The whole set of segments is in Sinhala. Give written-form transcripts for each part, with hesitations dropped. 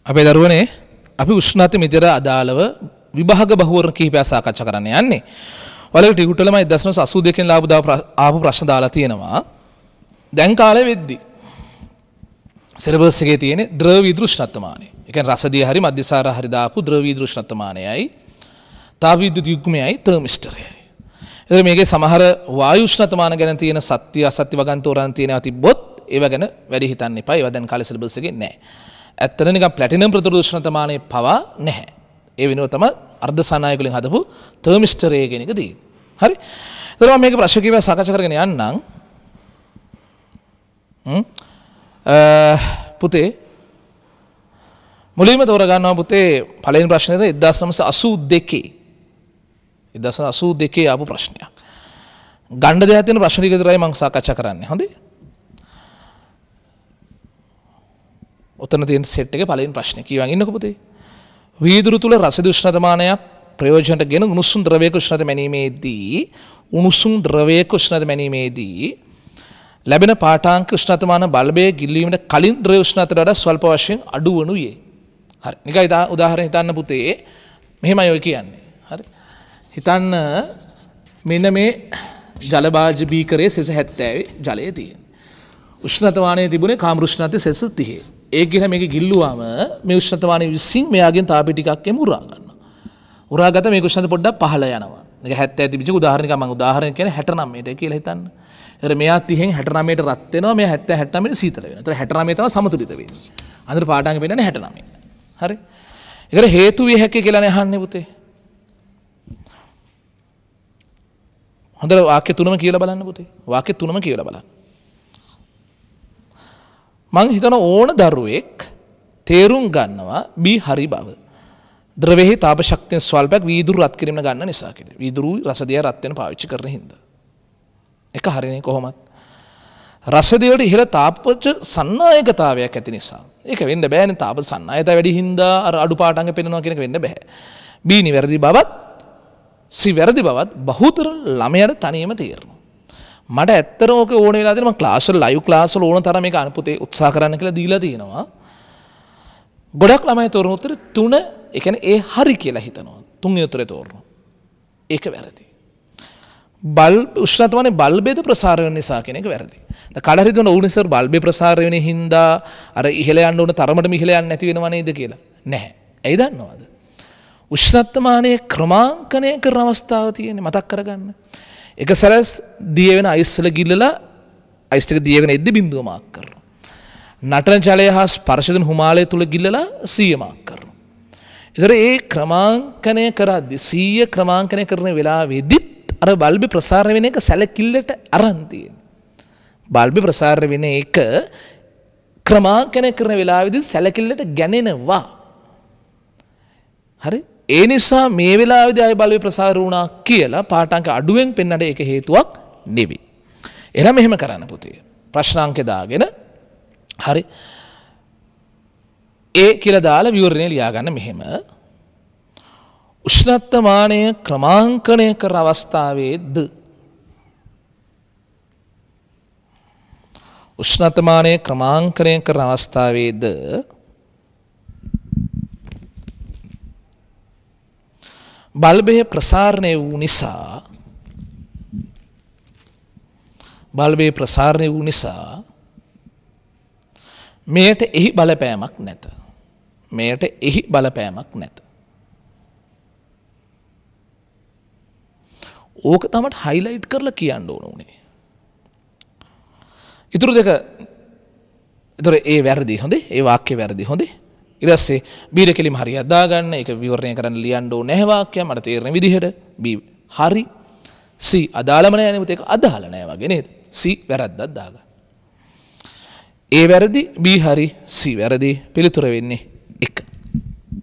අපේ දරුවනේ අපි උෂ්ණත්ව මිතිර අදාළව විභාග බහුවර්ණ කිහිපයක් සාකච්ඡා කරන්න යන්නේ. ඔයාලගේ ටියුට් වලම 1982 කින් ආපු ප්‍රශ්න දාලා තියෙනවා. දැන් කාලේ වෙද්දි සිලබස් එකේ තියෙන ද්‍රව විද්‍යුත් උෂ්ණත්වමානය. ඒ කියන්නේ රසදිය හරි මධ්‍යසාර හරි දාපු ද්‍රව විද්‍යුත් උෂ්ණත්වමානයයි තාප විද්‍යුත් යුග්මයයි තර්මිස්ටරයයි. එතකොට මේකේ සමහර වායු උෂ්ණත්වමාන ගැන තියෙන සත්‍ය අසත්‍ය වගන්තෝරන් තියෙනවා තිබ්බොත් ඒව ගැන වැඩි හිතන්න එපා. ඒවා දැන් කාලේ සිලබස් එකේ නැහැ. ඇත්තට නිකන් ප්ලැටිනම් ප්‍රතිරෝධ උෂ්ණත්වමානයේ පවා නැහැ. ඒ වෙනුව තමයි අර්ධ සානායක වලින් හදපු තර්මිස්ටරය කියන එක තියෙන්නේ. හරි. එතකොට මම මේක ප්‍රශ්න කිව්වා සාකච්ඡා කරගෙන යන්නම්. පුතේ මුලින්ම තෝරගන්නවා පුතේ පළවෙනි ප්‍රශ්නේ 1982 ආපු ප්‍රශ්නයක්. ගණ්ඩ දෙයක් තියෙන ප්‍රශ්න ටික විතරයි මම සාකච්ඡා කරන්නේ. හොඳේ. උතන තියෙන සෙට් එකේ පළවෙනි ප්‍රශ්නේ කියවන් ඉන්නකො පුතේ. වීදුරු තුල රසද උෂ්ණතමානයක් ප්‍රයෝජනට ගෙන උණුසුම් ද්‍රවයක උෂ්ණත මැනීමේදී ලැබෙන පාඨාංක උෂ්ණතමාන බල්බයේ ගිල්වීමට කලින් ද්‍රව උෂ්ණතයට වඩා ස්වල්ප වශයෙන් අඩු වනුයේ. හරි. නිකන් උදාහරණ හිතන්න පුතේ. මෙහෙමයි ඔය කියන්නේ. හරි. හිතන්න මෙන්න මේ ජල භාජ්‍ය බීකරයේ සෙස 70 ජලය තියෙන. උෂ්ණතමානයේ තිබුණේ කාමර උෂ්ණත්වය සෙස 30. ඒක ගිහලා මේක ගිල්ලුවාම මේ උෂ්ණතමානය විසින් මෙයාගෙන් තාපය ටිකක් එමු උරා ගන්නවා. උරාගත්ත මේක උෂ්ණත්වය පොඩ්ඩක් පහළ යනවා. මේක 70 තිබිච්ච උදාහරණයක් මම උදාහරණයක් කියන්නේ 69ට කියලා හිතන්න. එතන මෙයා 30න් 69ට රත් වෙනවා මෙයා 70 69ට සීතල වෙනවා. එතන 69 තමයි සමතුලිත වෙන්නේ. අnder පාඩාංග වෙන්නේ 69. හරි. ඒකට හේතු විය හැකි කියලානේ අහන්නේ පුතේ. හොඳට වාක්‍ය තුනම කියලා බලන්න පුතේ. වාක්‍ය තුනම කියලා බලන්න. මං හිතන ඕන දරුවෙක් තේරුම් ගන්නවා B හරි බව. ද්‍රවයේ තාප ශක්තිය ස්වල්පයක් වීදුරු රත් කිරීම ගන්න නිසා කියලා. වීදුරු රසදිය රත් වෙන පාවිච්චි කරන හින්දා. එක හරිනේ කොහොමත්. රසදිය වලට ඉහළ තාපජ සන්නායකතාවයක් ඇති නිසා. ඒක වෙන්න බෑනේ තාප සන්නායකතාව වැඩි හින්දා අර අඩු පාටංග පෙන්වනවා කියන එක වෙන්න බෑ. B නිවැරදි බවත් C වැරදි බවත් බහුතර ළමයාට තනියම තේරෙනවා. මට ඇත්තටම ඕක ඕන වෙලා තියෙනවා මම ක්ලාස් වල ලයිව් ක්ලාස් වල ඕන තරම් මේක අනුපුතේ උත්සාහ කරන්න කියලා දීලා තියෙනවා. ගොඩක් ළමයි තෝරන උත්තර 3 ඒ කියන්නේ ඒ හරි කියලා හිතනවා. 3 උත්තරේ තෝරනවා. ඒක වැරදි. බල්බ් උෂ්ණත්වමානයේ බල්බේද ප්‍රසාරය වෙන නිසා කියන එක වැරදි. දැන් කඩ හරි දුන්න ඕනේ සර් බල්බේ ප්‍රසාරය වෙන හින්දා අර ඉහළ යන්න ඕන තරමටම ඉහළ යන්නේ නැති වෙනව නේද කියලා. නැහැ. ඇයි දන්නවද? උෂ්ණත්වමානයේ ක්‍රමාංකනය කරන අවස්ථාව තියෙන්නේ මතක් කරගන්න. එක සැරස් දිය වෙන අයිස් වල ගිල්ලලා අයිස් ටික දියගෙන එද්දි බිඳුව මාක් කරනවා. නටන ජලය හා ස්පර්ශ දෙන හිමාලය තුල ගිල්ලලා 100 මාක් කරනවා. ඒතර ඒ ක්‍රමාංකනය කරද්දි 100 ක්‍රමාංකනය කරන වෙලාවෙදිත් අර බල්බේ ප්‍රසාරණය වෙන එක සැලකිල්ලට අරන් තියෙනවා. බල්බේ ප්‍රසාරණය වෙන එක ක්‍රමාංකනය කරන වෙලාවෙදිත් සැලකිල්ලට ගැනෙනවා. හරි? ඒ නිසා මේ වෙලාවේදී ආයි බල්බේ ප්‍රසාර වුණා කියලා පාඨාංක අඩුවෙන් පෙන්වන්න ඒක හේතුවක් නෙවෙයි. එහෙනම් මෙහෙම කරන්න පුතේ. ප්‍රශ්නාංකේ දාගෙන හරි. ඒ කියලා දාලා විවරණය ලියා ගන්න මෙහෙම. උෂ්ණත්වමානය ක්‍රමාංකනය කර අවස්ථාවේද උෂ්ණත්වමානය ක්‍රමාංකනය කර අවස්ථාවේද බල්බය ප්‍රසාරණය වූ නිසා මෙයට එහි බලපෑමක් නැත. ඕක තමයි හයිලයිට් කරලා කියන්න ඕන උනේ. ඊටු දෙක ඒතර ඒ වැරදි හොඳේ. ඒ වාක්‍ය වැරදි හොඳේ. ඊට පස්සේ B දෙකලිම හරියට දාගන්න. ඒක විවරණය කරන්න ලියන්න ඕනේ නැහැ වාක්‍යය. මට තේරෙන විදිහට B හරි. C අදාළම නැහැ නේ. ඒක අදාළ නැහැ වගේ නේද? C වැරද්දක් දාගන්න. A වැරදි, B හරි, C වැරදි. පිළිතුර වෙන්නේ 1.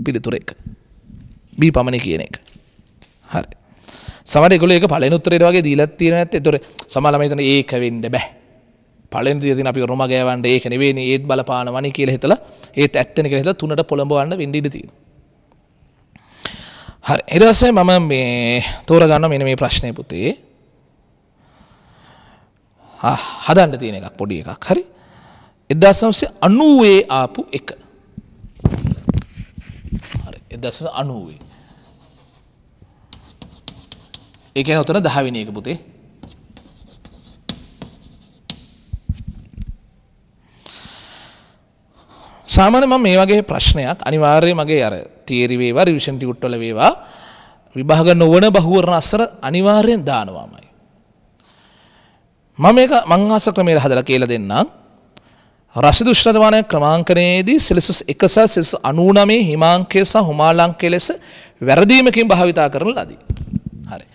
පිළිතුර 1. B පමණයි කියන එක. හරි. සමහර ඒගොල්ලෝ ඒක පළවෙනි උත්තරේට වගේ දීලා තියෙනවා නැත්නම් ඒතොර සමහර ළමයි හිතන ඒක වෙන්න බෑ. පළවෙනි දේ තියෙන අපි රොම ගෑවන්න ඒක නෙවෙයිනේ ඒත් බලපානවනි කියලා හිතලා ඒත් ඇත්තනේ කියලා හිතලා තුනට පොළඹවන්න වෙන්න ඉඩ තියෙනවා. හරි. ඊට පස්සේ මම මේ තෝරගන්නවා මෙන්න මේ ප්‍රශ්නේ පුතේ. හදන්න තියෙන එකක් පොඩි එකක්. හරි. 1990 ආපු එක. 1090. ඒ කියන්නේ උතන 10 වෙනි එක පුතේ. සාමාන්‍ය මම මේ වගේ ප්‍රශ්නයක් අනිවාර්යයෙන් මගේ අර තියරි වේවා රිවිෂන් ටියුට් වල වේවා විභාග නොවන බහුවර්ණ අස්සර අනිවාර්යෙන් දානවාමයි. මම මේක මං ආස ක්‍රමයට හදලා කියලා දෙන්නම්. රසිදු උෂ්ණතමානය ක්‍රමාංකනයේදී සෙල්සියස් 1 සහ සෙල්සියස් 99 හිමාංකය සහ හුමාලංකය ලෙස වැරදීමකින් භාවිතා කරන ලදී. හරි.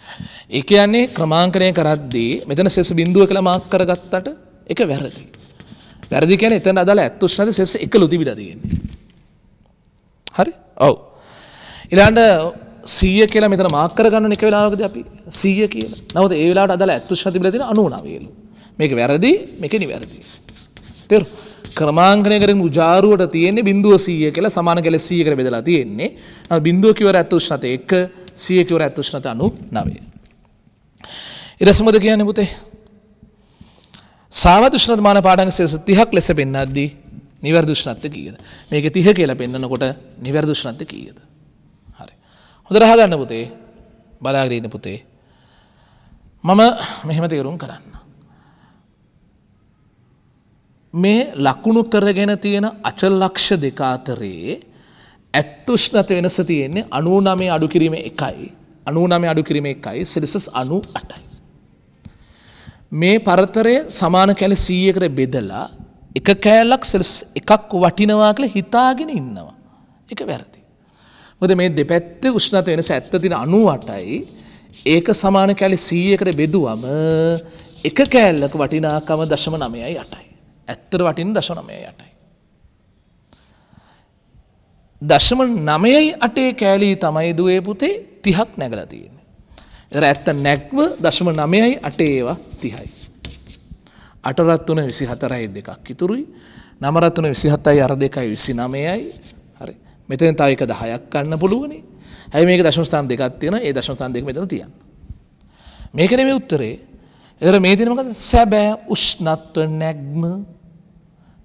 ඒ කියන්නේ ක්‍රමාංකනය කරද්දී මෙතන සෙල්සියස් බිඳුව කියලා මාක් කරගත්තට ඒක වැරදි. වැරදි කියන්නේ එතන අදාළ ඇත්ත උෂ්ණත සෙල්සියස් 1 තිබිලා තියෙන්නේ. හරි? ඔව්. ඊළඟට 100 කියලා මෙතන මාක් කරගන්න එක වෙලාවකදී අපි 100 කියලා. නමුත් ඒ වෙලාවට අදාළ ඇත්ත උෂ්ණත තිබිලා තියෙන 99 ලු. මේක වැරදි, මේක නිවැරදි. තේරු? ක්‍රමාංකනය කරගෙන උජාරුවට තියෙන්නේ බිඳුව 100 කියලා සමාන කැලේ 100 කට බෙදලා තියෙන්නේ. නමුත් බිඳුව කිවර ඇත්ත උෂ්ණත 1, 100 කිවර ඇත්ත උෂ්ණත 99. ඊට මොකද කියන්නේ පුතේ? සාවද්‍ය උෂ්ණතමාන පාඩංග සෙල්සියස් 30ක් ලෙස පෙන්වද්දී නිවැරදි උෂ්ණත්වය කීයද? මේක 30 කියලා පෙන්නනකොට නිවැරදි උෂ්ණත්වය කීයද? හරි. හොඳට අහගන්න පුතේ. බලාගෙන ඉන්න පුතේ. මම මෙහෙම තේරුම් කරන්න. මේ ලකුණු කරගෙන තියෙන අචල ලක්ෂ දෙක අතරේ ඇත්ත උෂ්ණත්වය වෙනස තියෙන්නේ 99 අඩු කිරීම 1යි. 99 අඩු කිරීම 1යි සෙල්සියස් 98යි. මේ පරතරය සමාන කැලේ 100කට බෙදලා එක කෑල්ලක් සෙල්සියස් 1ක් වටිනවා කියලා හිතාගෙන ඉන්නවා. ඒක වැරදි. මොකද මේ දෙපැත්තේ උෂ්ණත්වය වෙනස ඇත්ත තියෙන 98යි. ඒක සමාන කැලේ 100කට බෙදුවම එක කෑල්ලක වටිනාකම 0.98යි. ඇත්තට වටින 0.98යි. 0.98 කෑලි තමයි දුවේ පුතේ 30ක් නැගලා තියෙන්නේ. ඒතර ඇත්ත නැග්ම 0.98 ඒවා 30යි. 8 රත් 3 24යි දෙකක් ඉතුරුයි. 9 රත් 3 27යි අර දෙකයි 29යි. හරි. මෙතෙන් තව එක 10ක් ගන්න පුළුවනි. හැබැයි මේක දශම ස්ථාන දෙකක් තියෙනවා. ඒ දශම ස්ථාන දෙක මෙතන තියන්න. මේක නෙමෙයි උත්තරේ. ඒතර මේ තියෙන මොකද? සැබෑ උෂ්ණත්ව නැග්ම.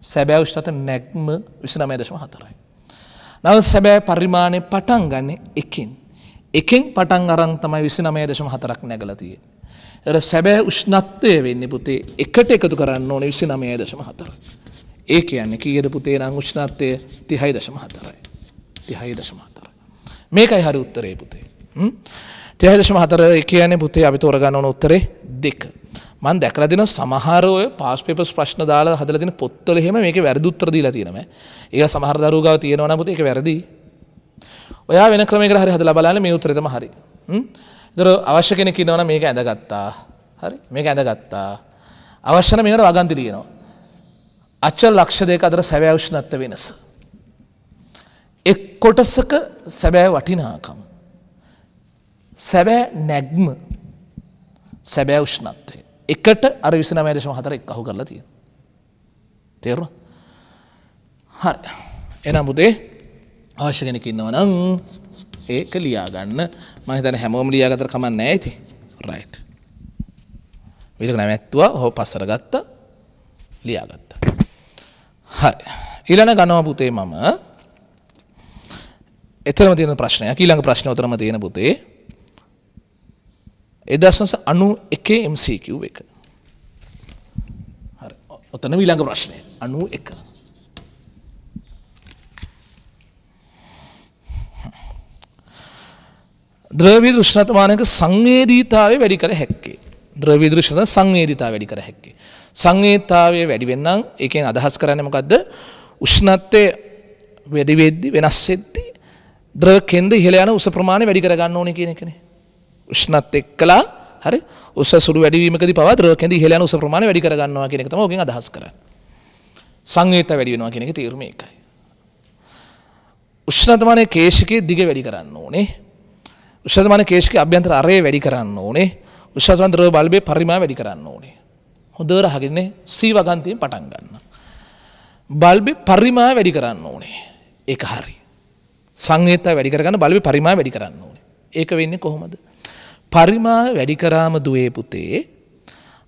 සැබෑ උෂ්ණත්ව නැග්ම 29.4යි. නමුත් සැබෑ පරිමාණය පටන් ගන්න එකෙන්. එකෙන් පටන් අරන් තමයි 29.4ක් නැගලා තියෙන්නේ. ඒතර සැබෑ උෂ්ණත්වය වෙන්නේ පුතේ එකට එකතු කරන්න ඕනේ 29.4. ඒ කියන්නේ කීයද පුතේ නම් උෂ්ණත්වය 30.4යි. 30.4. මේකයි හරි උත්තරේ පුතේ. 30.4 කියන්නේ පුතේ අපි තෝරගන්න ඕන උත්තරේ 2. මම දැකලා දෙනවා සමහර ඔය පාස් පේපර්ස් ප්‍රශ්න දාලා හදලා තියෙන පොත්වල එහෙම මේකේ වැරදි උත්තර දීලා තියෙනවා. ඒක සමහර දරුවෝ ගාව තියෙනවා නම් පුතේ ඒක වැරදි. ඔයා වෙන ක්‍රමයකට හරි හදලා බලන්න මේ උත්තරේ තමයි හරි. ඒතර අවශ්‍ය කෙනෙක් ඉන්නවා නම් මේක ඇඳගත්තා. හරි. මේක ඇඳගත්තා. අවශ්‍ය නම් මේකට වගන්ති ලියනවා. අචල ලක්ෂ දෙක අතර සැබෑ උෂ්ණත්ව වෙනස. එක් කොටසක සැබෑ වටිනාකම. සැබෑ නැග්ම. සැබෑ උෂ්ණත්වය. එකට අර 29.4 එක්ක අහු කරලා තියෙනවා. තේරුණා? හරි. එහෙනම් පුතේ අවශ්‍ය කෙනෙක් ඉන්නවා නම් ඒක ලියා ගන්න. මම හිතන්නේ හැමෝම ලියාගත්තට කමක් නැහැ ඉතින්. රයිට්. විලක නැවැත්තුවා. ඔහො පස්සට ගත්තා. ලියාගත්තා. හරි. ඊළඟ ගන්නවා පුතේ මම. එතරම් තියෙන ප්‍රශ්නයක්. ඊළඟ ප්‍රශ්න උතරම තියෙන පුතේ. 1991 MCQ එක. හරි. ඔතන ඊළඟ ප්‍රශ්නය 91. ද්‍රව්‍ය උෂ්ණතමානක සංවේදීතාවය වැඩි කර හැක්කේ. ද්‍රව්‍ය උෂ්ණත සංවේදීතාවය වැඩි කර හැක්කේ. සංවේදීතාවය වැඩි වෙනනම් ඒකෙන් අදහස් කරන්නේ මොකද්ද? උෂ්ණත්වය වැඩි වෙද්දි වෙනස් වෙද්දි ද්‍රව කෙන්ද ඉහළ යන උස ප්‍රමාණය වැඩි කර ගන්න ඕනේ කියන එකනේ. උෂ්ණත් එක්කලා හරි උස සුළු වැඩිවීමකදී පවා ද්‍රව කෙන්ද ඉහළ යන උස ප්‍රමාණය වැඩි කර ගන්නවා කියන එක තමයි ඔකෙන් අදහස් කරන්නේ. සංවේදීතාවය වැඩි වෙනවා කියන එකේ තේරුම ඒකයි. උෂ්ණතමානයේ කේශිකයේ දිග වැඩි කරන්න ඕනේ. උෂ්ණතමාන කේශිකයේ අභ්‍යන්තර අරය වැඩි කරන්න ඕනේ. උෂ්ණතමාන ද්‍රව බල්බේ පරිමාණය වැඩි කරන්න ඕනේ. හොඳට අහගෙන සී වගන්තියෙන් පටන් ගන්න. බල්බේ පරිමාණය වැඩි කරන්න ඕනේ. ඒක හරි. සංවේදීතාවය වැඩි කරගන්න බල්බේ පරිමාණය වැඩි කරන්න ඕනේ. ඒක වෙන්නේ කොහොමද? පරිමාණය වැඩි කරාම දුවේ පුතේ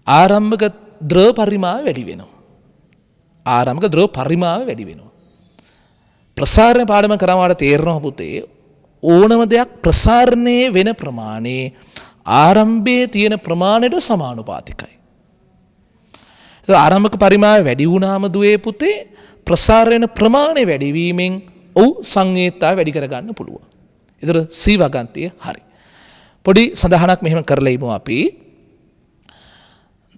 ආරම්භක ද්‍රව පරිමාණය වැඩි වෙනවා. ආරම්භක ද්‍රව පරිමාණය වැඩි වෙනවා. ප්‍රසාරණ පාඩම කරාම ආට තේරෙනවා පුතේ ඕනම දෙයක් ප්‍රසාරණය වෙන ප්‍රමාණය ආරම්භයේ තියෙන ප්‍රමාණයට සමානුපාතිකයි. ඒක ආරම්භක පරිමාණය වැඩි වුණාම දුවේ පුතේ ප්‍රසාරණ ප්‍රමාණය වැඩි වීමෙන් සංවේදීතාවය වැඩි කර ගන්න පුළුවන්. ඒතර C වගන්තිය හරි. පොඩි සඳහනක් මෙහෙම කරලා ඉමු අපි.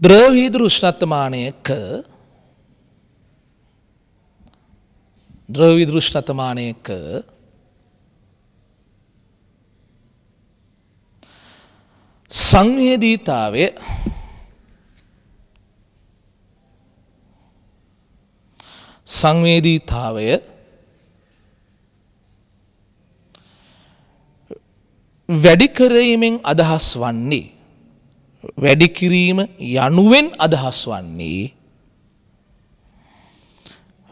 ද්‍රව වීදුරු උෂ්ණත්වමානයක සංවේදීතාවය වැඩි කිරීමෙන් අදහස් වන්නේ වැඩි කිරීම යනුවෙන් අදහස් වන්නේ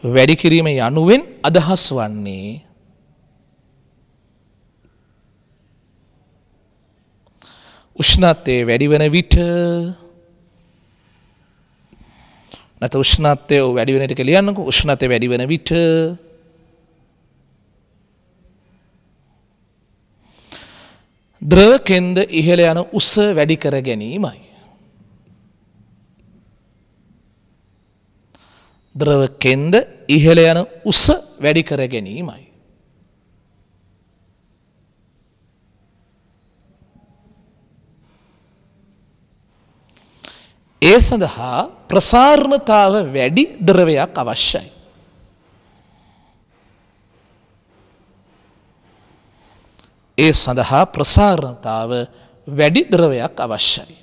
වැඩි කිරීම යනුවෙන් අදහස් වන්නේ උෂ්ණත්වය වැඩි වන විට නැත්නම් උෂ්ණත්වය වැඩි වෙන විට කියලා කියන්නකෝ උෂ්ණත්වය වැඩි වෙන විට ද්‍රව කෙන්ද ඉහළ යන උස වැඩි කර ගැනීමයි. ද්‍රව කෙන්ද ඉහළ යන උස වැඩි කර ගැනීමයි. ඒ සඳහා ප්‍රසාරණතාව වැඩි ද්‍රවයක් අවශ්‍යයි. ඒ සඳහා ප්‍රසාරණතාව වැඩි ද්‍රවයක් අවශ්‍යයි.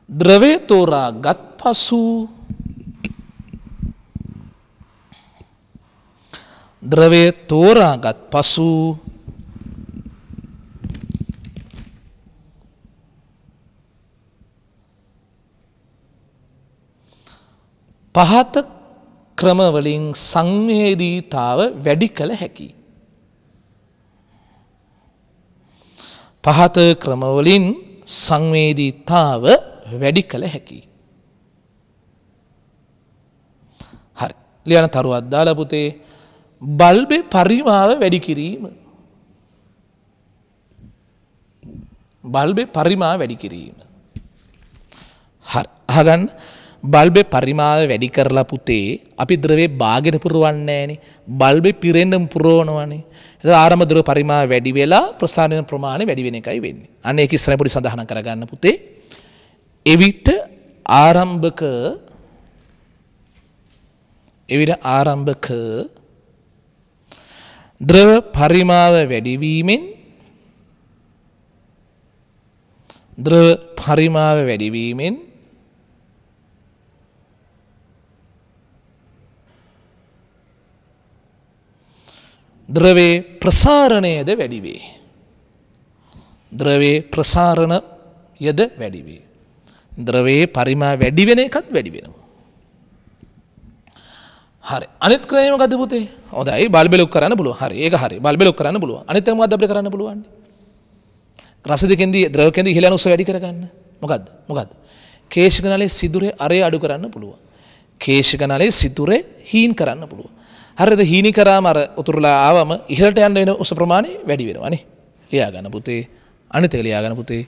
ද්‍රවය තෝරාගත් පසු පහත ක්‍රමවලින් සංවේදීතාව වැඩි කළ හැකි. පහත ක්‍රමවලින් සංවේදීතාව වැඩි කළ හැකි. හරි. ලියන තරුවක් දාලා පුතේ බල්බේ පරිමාව වැඩි කිරීම. බල්බේ පරිමාව වැඩි කිරීම. හරි. අහගන්න. බල්බේ පරිමාව වැඩි කරලා පුතේ අපි ද්‍රවයේ භාගයට පුරවන්නේ නැහනේ. බල්බේ පිරෙන්න පුරවනවානේ. ඒක ආරම්භ ද්‍රව පරිමාව වැඩි වෙලා ප්‍රසාරණ ප්‍රමාණය වැඩි වෙන එකයි වෙන්නේ. අන්න ඒක ඉස්සරහ පොඩි සඳහන් කරගන්න පුතේ. එවිට ආරම්භක ද්‍රව පරිමාව වැඩි වීමෙන් ද්‍රවයේ ප්‍රසාරණයද වැඩි වේ. ද්‍රවයේ ප්‍රසාරණයද වැඩි වේ. ද්‍රවයේ පරිමාව වැඩි වෙන එකත් වැඩි වෙනවා. හරි. අනිත් ක්‍රමය මොකද්ද පුතේ? හොඳයි බල්බ් ලොක් කරන්න පුළුවන්. හරි. ඒක හරි. බල්බ් ලොක් කරන්න පුළුවන්. අනිත් එක මොකද්ද අපිට කරන්න පුළුවන්? රස දෙකෙන්දී ද්‍රව කෙන්දී ඉහළ යන උස වැඩි කරගන්න. මොකද්ද? කේශික නලයේ සිදුරේ අරය අඩු කරන්න පුළුවන්. කේශික නලයේ සිදුරේ හීන් කරන්න පුළුවන්. හරිද? හීනි කරාම අර උතුරලා ආවම ඉහළට යන්න වෙන උස ප්‍රමාණය වැඩි වෙනවානේ. ලියා ගන්න පුතේ. අනිත් එක ලියා ගන්න පුතේ.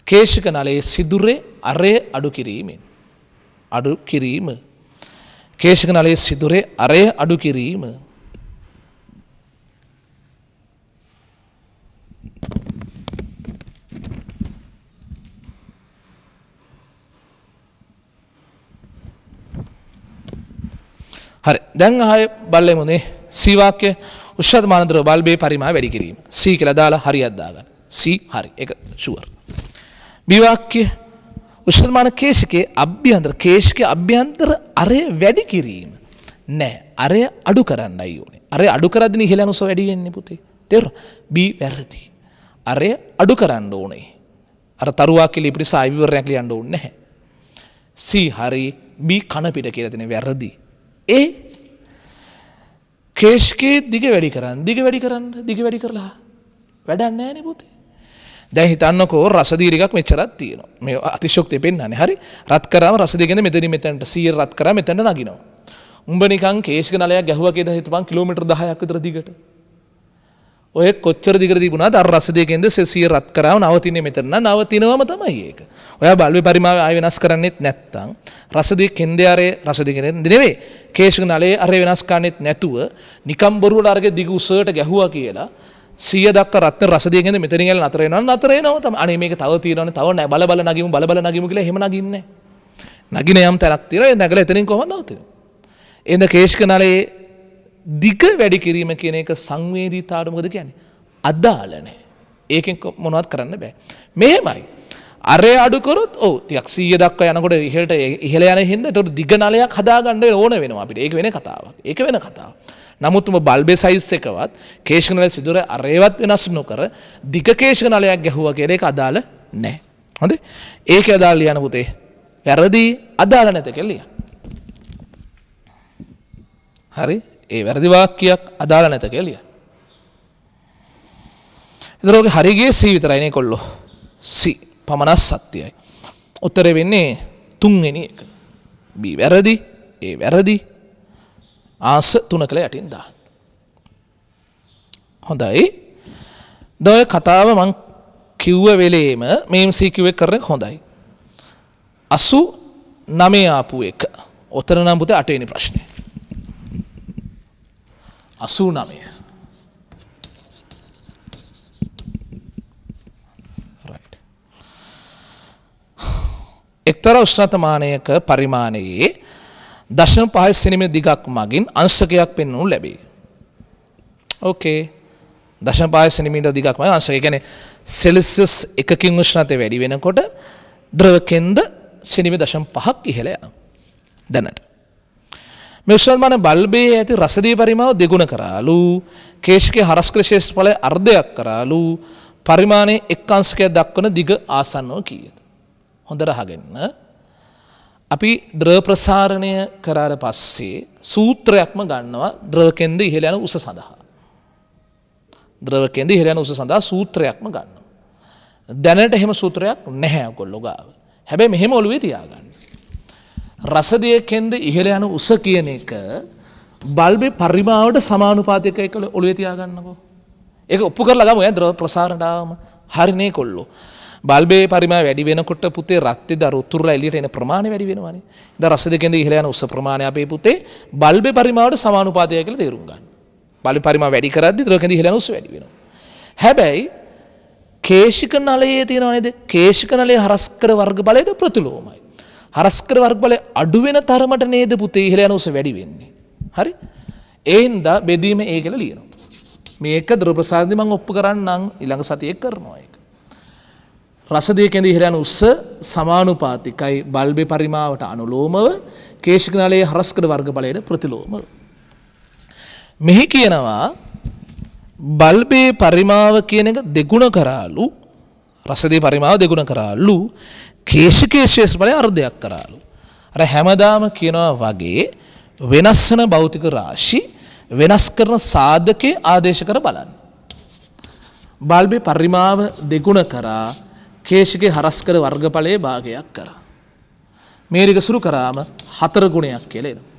කේශික නලයේ සිදුරේ අරය අඩු කිරීම. කේශික නලයේ සිදුරේ අරය අඩු කිරීම. හරි. දැන් ආයේ බලමුනේ C වාක්‍ය උෂ්ණත්වමාන ද්‍රව බල්බේ පරිමාව වැඩි කිරීම. C කියලා දාලා හරියක් දාගන්න. C හරි. ඒක ෂුවර්. B වාක්‍ය උෂ්ණත්වමාන කේශිකයේ අභ්‍යන්තර අරය වැඩි කිරීම. නෑ. අරය අඩු කරන්නයි ඕනේ. අරය අඩු කරද්දී ඉහළ යන උස වැඩි වෙන්නේ පුතේ. තේරුණා? B වැරදි. අරය අඩු කරන්න ඕනේ. අර තරුවා කියලා ඉපිරිස ආයවිවරණයක් ලියන්න ඕනේ නැහැ. C හරි. B කන පිට කියලා තියෙන වැරදි. කේශිකයේ දිග වැඩි කරලා වැඩක් නැහැ නේ පුතේ. දැන් හිතන්නකෝ රසදිය ටිකක් මෙච්චරක් තියෙනවා. මේ අතිශෝක්තිය පෙන්නන්නේ. හරි. රත් කරාම රසදිය කියන්නේ මෙතනින් මෙතනට 100 රත් කරා මෙතනට නගිනවා. උඹ නිකන් කේශික නලයක් ගැහුවා කියලා හිතපන් කිලෝමීටර් 10ක් විතර දිගට. ඔය කොච්චර දිගට තිබුණාද අර රසදිය කියන්නේ 100 රත් කරාම නවතින්නේ මෙතන නවතිනවම තමයි ඒක. ඔයා බල්බේ පරිමාණය ආය වෙනස් කරන්නේත් නැත්නම් රසදිය කෙන්දේ අරේ රසදිය කියන්නේ නෙවෙයි. කේශික නලයේ අරේ වෙනස් කරන්නේත් නැතුව නිකම් බොරුවට අරගේ දිග උසට ගැහුවා කියලා 100 දක්වා රත්න රසදිය කියන්නේ මෙතනින් ඇල නතර වෙනවා නතර වෙනවා තමයි. අනේ මේක තව තියෙනවනේ තව බල බල නගිමු කියලා එහෙම නගින්නේ නැහැ. නගින යම් තැනක් තියෙනවා ඒ නැගලා එතනින් කොහොමද නවතින්නේ? එඳ කේශික නලයේ දිග වැඩි කිරීම කියන එක සංවේදීතාවට මොකද කියන්නේ? අදාළ නැහැ. ඒකෙන් මොනවත් කරන්න බෑ. මෙහෙමයි. අරේ අඩු කරොත් ඔව් ටිකක් 100 දක්වා යනකොට ඉහළ යන හින්දා ඒතකොට දිග නලයක් හදාගන්න ඕන වෙනවා අපිට. ඒක වෙන කතාවක්. ඒක වෙන කතාවක්. නමුත් උඹ බල්බේ සයිස් එකවත් කේශික නලයේ සිදුර අරේවත් වෙනස් නොකර දිග කේශික නලයක් ගැහුවා කියලා ඒක අදාළ නැහැ. හොඳයි? ඒක අදාළ ලියන පුතේ. වැරදි අදාළ නැත කියලා ලියන්න. හරි? ඒ වැරදි වාක්‍යයක් අදාළ නැත කියලා ලියන්න. ඒතර ඔගේ හරියගේ C විතරයි නේ කොල්ලෝ. C පමණක් සත්‍යයි. උත්තරේ වෙන්නේ 3 වෙනි එක. B වැරදි, A වැරදි. ආස 3 කළ යටින් දාන්න. හොඳයි. දැන් කතාව මං කිව්ව වෙලේම මේ MCQ එක කරන එක හොඳයි. 89 ආපු එක. උතන නම් පුතේ 8 වෙනි ප්‍රශ්නේ. 89. right. එක්තරා උෂ්ණතමානයක පරිමාණයේ 0.5 සෙන්ටිමීටර් දිගක් මගින් අංශකයක් පෙන්වනු ලැබේ. ඕකේ. 0.5 සෙන්ටිමීටර් දිගක් මගින් අංශකය කියන්නේ සෙල්සියස් 1කින් උෂ්ණතාවය වැඩි වෙනකොට ද්‍රව කෙන්ද සෙන්ටිමීටර් 0.5ක් ඉහළ යනවා. දැනට මේ උෂ්ණතමාන බල්බයේ ඇති රසදිය පරිමාව දෙගුණ කරාලු කේශිකයේ හරස්කර ශේෂ්ඨඵලය අර්ධයක් කරාලු පරිමාණයේ එක් අංශකයක් දක්වන දිග ආසන්නව කීයද? හොඳට අහගන්න. අපි ද්‍රව ප්‍රසාරණය කරාට පස්සේ සූත්‍රයක්ම ගන්නවා ද්‍රව කෙන්ද ඉහළ යන උස සඳහා. ද්‍රව කෙන්ද ඉහළ යන උස සඳහා සූත්‍රයක්ම ගන්නවා. දැනට එහෙම සූත්‍රයක් නැහැ ඔයගොල්ලෝ ගාව. හැබැයි මෙහෙම ඔළුවේ තියාගන්න. රසදිය කෙන්ද ඉහළ යන උස කියන එක බල්බේ පරිමාවට සමානුපාතිකයි කියලා ඔළුවේ තියාගන්නකෝ. ඒක ඔප්පු කරලා ගමු ඈ ද්‍රව ප්‍රසාරණාවම. හරිනේ කොල්ලෝ. බල්බේ පරිමාණය වැඩි වෙනකොට පුතේ රත්ත්‍රය දර උතුරලා එළියට එන ප්‍රමාණය වැඩි වෙනවානේ. දැන් රසදිය කෙන්ද ඉහළ යන උස ප්‍රමාණය අපේ පුතේ බල්බේ පරිමාවට සමානුපාතිකයි කියලා තේරුම් ගන්න. බල්බේ පරිමාව වැඩි කරද්දී ද්‍රව කෙන්ද ඉහළ යන උස වැඩි වෙනවා. හැබැයි කේශික නලයේ තියෙනව නේද? කේශික නලයේ හරස්කර වර්ගඵලයට ප්‍රතිලෝමයි. හරස්කර වර්ගඵලය අඩු වෙන තරමට නේද පුතේ ඉහළ යන උස වැඩි වෙන්නේ. හරි? ඒ හින්දා බෙදීම A කියලා ලියනවා. මේක ද්‍රව ප්‍රසාරණය මම ඔප්පු කරන්නම් ඊළඟ සතියේ කරනවා ඒක. රසදිය කෙන්ද ඉහළ යන උස සමානුපාතිකයි බල්බේ පරිමාවට අනුලෝමව කේශික නලයේ හරස්කර වර්ගඵලයට ප්‍රතිලෝමව. මෙහි කියනවා බල්බේ පරිමාව කියන එක දෙගුණ කරාලු රසදිය පරිමාව දෙගුණ කරාලු කේශිකයේ ශේෂ්ඨඵලය අර්ධයක් කරාලු. අර හැමදාම කියනවා වගේ වෙනස් වෙන භෞතික රාශි වෙනස් කරන සාධකේ ආදේශ කර බලන්න. බල්බේ පරිමාව දෙගුණ කරා කේශිකයේ හරස්කර වර්ගඵලයේ භාගයක් කරා. මේ දෙක සුළු කරාම 4 ගුණයක් කියලා එනවා.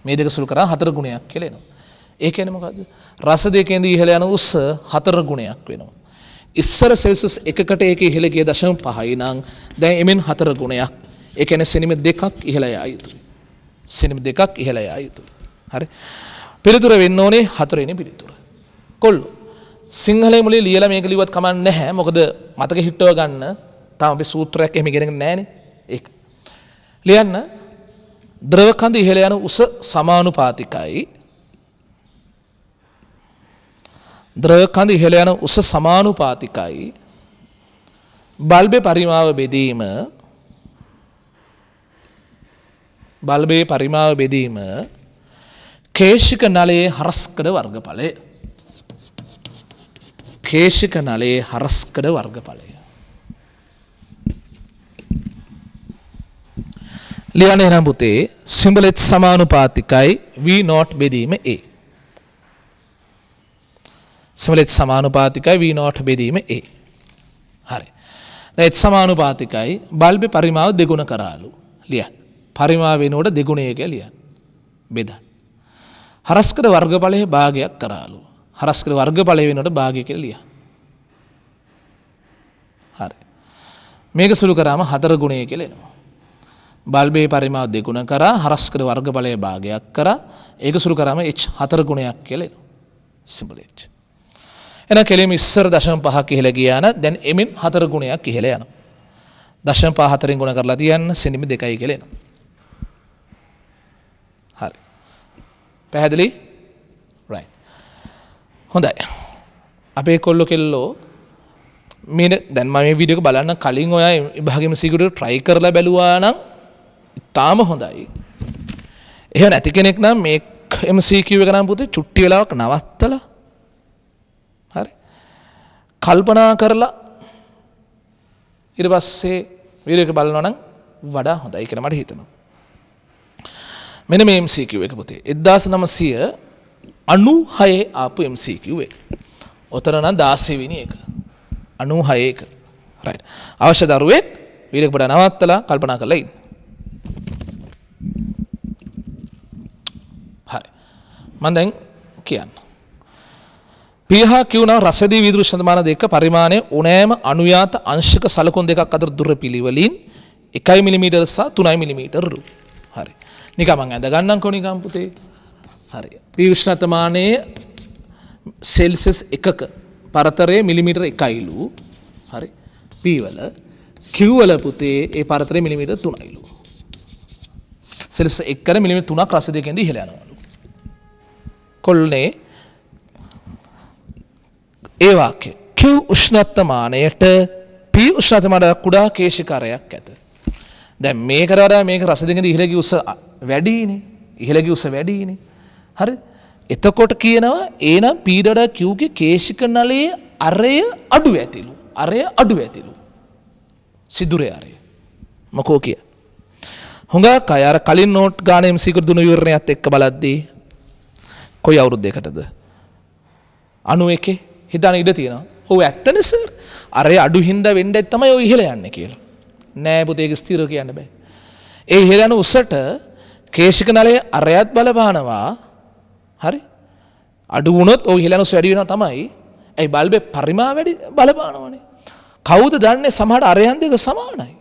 මේ දෙක සුළු කරා 4 ගුණයක් කියලා එනවා. ඒ කියන්නේ මොකද්ද? රසදිය කෙන්ද ඉහළ යන උස 4 ගුණයක් වෙනවා. ඉස්සර සෙල්සියස් 1කට ඒක ඉහළ ගිය 0.5යි නම් දැන් එමෙන් 4 ගුණයක්. ඒ කියන්නේ සෙන්ටිමීටර් 2ක් ඉහළ යා යුතුයි. සෙන්ටිමීටර් 2ක් ඉහළ යා යුතුයි. හරි. පිළිතුර වෙන්න ඕනේ 4 වෙනි පිළිතුර. කොල්ලෝ සිංහලයේ මුලින් ලියලා මේක ලිව්වත් කමක් නැහැ. මොකද මතක හිටව ගන්න තාම අපි සූත්‍රයක් එහෙම ඉගෙනගෙන නැහැනේ. ඒක. ලියන්න ද්‍රව කඳ ඉහළ යන උස සමානුපාතිකයි ද්‍රව කඳ ඉහළ යන උස සමානුපාතිකයි බල්බේ පරිමාව බෙදීම කේශික නලයේ හරස්කඩ වර්ගඵලය. කේශික නලයේ හරස්කඩ වර්ගඵලය. ලියන්න එනම් පුතේ සිම්බලෙත් සමානුපාතිකයි V0 බෙදීම A. සිම්බලෙත් සමානුපාතිකයි V0 බෙදීම A. හරි. දැන් h සමානුපාතිකයි බල්බේ පරිමාව දෙගුණ කරාලු. ලියන්න. පරිමාව වෙනකොට දෙගුණය කියලා ලියන්න. බෙදන්න. හරස්කර වර්ගඵලයේ භාගයක් කරාලු. හරස්කර වර්ගඵලය වෙනකොට භාගය කියලා ලියන්න. හරි. මේක සුළු කරාම 4 ගුණය කියලා එනවා. බල්බේ පරිමාව දෙගුණ කරා හරස්කර වර්ගඵලයේ භාගයක් කරා ඒක සුළු කරාම h 4 ගුණයක් කියලා එනවා. Simple h. එහෙනම් කෙලින්ම ඉස්සර 0.5ක් ඉහළ ගියා නම් දැන් එමින් 4 ගුණයක් ඉහළ යනවා. 0.5 4න් ගුණ කරලා තියන්න සෙන්ටිම 2යි කියලා එනවා. හරි. පැහැදිලි? right. හොඳයි. අපේ කොල්ලෝ කෙල්ලෝ මේ දැන් මම මේ වීඩියෝ එක බලන්න කලින් ඔයා විභාගෙම සීගුඩේ try කරලා බැලුවා නම් තාම හොඳයි. එහෙම නැති කෙනෙක් නම් මේ MCQ එක නම් පුතේ චුට්ටි වෙලාවක් නවත්තලා හරි කල්පනා කරලා ඊට පස්සේ වීඩියෝ එක බලනවා නම් වඩා හොඳයි කියලා මට හිතෙනවා. මෙන්න මේ MCQ එක පුතේ 1996 ආපු MCQ එක. ඔතන නම් 16 වෙනි එක. 96 එක. right. අවශ්‍ය දරුවෙක් වීඩියෝ එක පොඩ නවත්තලා කල්පනා කරලා ඉන්න. හරි. මම දැන් කියන්න. P හා Q නම් රසදී වීදුරු ශතමාන දෙක පරිමාණය ඕනෑම අනුයාත අංශක සලකුණු දෙකක් අතර දුර පිළිවෙලින් 1 මිලිමීටර සහ 3 මිලිමීටර රු. හරි. නිකන් මම ඇඳ ගන්නම්කෝ නිකන් පුතේ. හරි. P උෂ්ණතමානයේ සෙල්සියස් 1ක පරතරයේ මිලිමීටර 1යිලු. හරි. P වල Q වල පුතේ ඒ පරතරයේ මිලිමීටර 3යිලු. සෙල්සියස් 1 කරේ මිලිමීටර 3ක් රසදියකින්ද ඉහළ යනවලු. කොල්නේ ඒ වාක්‍ය Q උෂ්ණත්මානයට P උෂ්ණත්මානයට කුඩා කේශිකාරයක් ඇත. දැන් මේකට වඩා මේක රසදියකින්ද ඉහළ ගිය උස වැඩිනේ. ඉහළ ගිය උස වැඩිනේ. හරි. එතකොට කියනවා එනම් P වඩා Q ගේ කේශික නලයේ අරය අඩු ඇතිලු. අරය අඩු ඇතිලු. සිදුරේ අරය. මොකෝ කිය? හුඟක් අය අර කලින් නෝට් ගානේ MCQ දුන විවරණයත් එක්ක බලද්දී කොයි අවුරුද්දකටද? 91 හිතාන ඉඩ තියෙනවා. ඔව් ඇත්තනේ සර්. අරය අඩු හින්දා වෙන්නේ තමයි ඔය ඉහළ යන්නේ කියලා. නෑ පුතේ ඒක ස්ථිර කියන්න බෑ. ඒ ඉහළ යන උසට කේශික නලයේ අරයත් බලපානවා. හරි අඩු වුණොත් ඔය ඉහළ යන උස වැඩි වෙනවා තමයි. ඒ බල්බේ පරිමාව වැඩි බලපානවනේ. කවුද දන්නේ සමහර අරයන් දෙක සමානයි.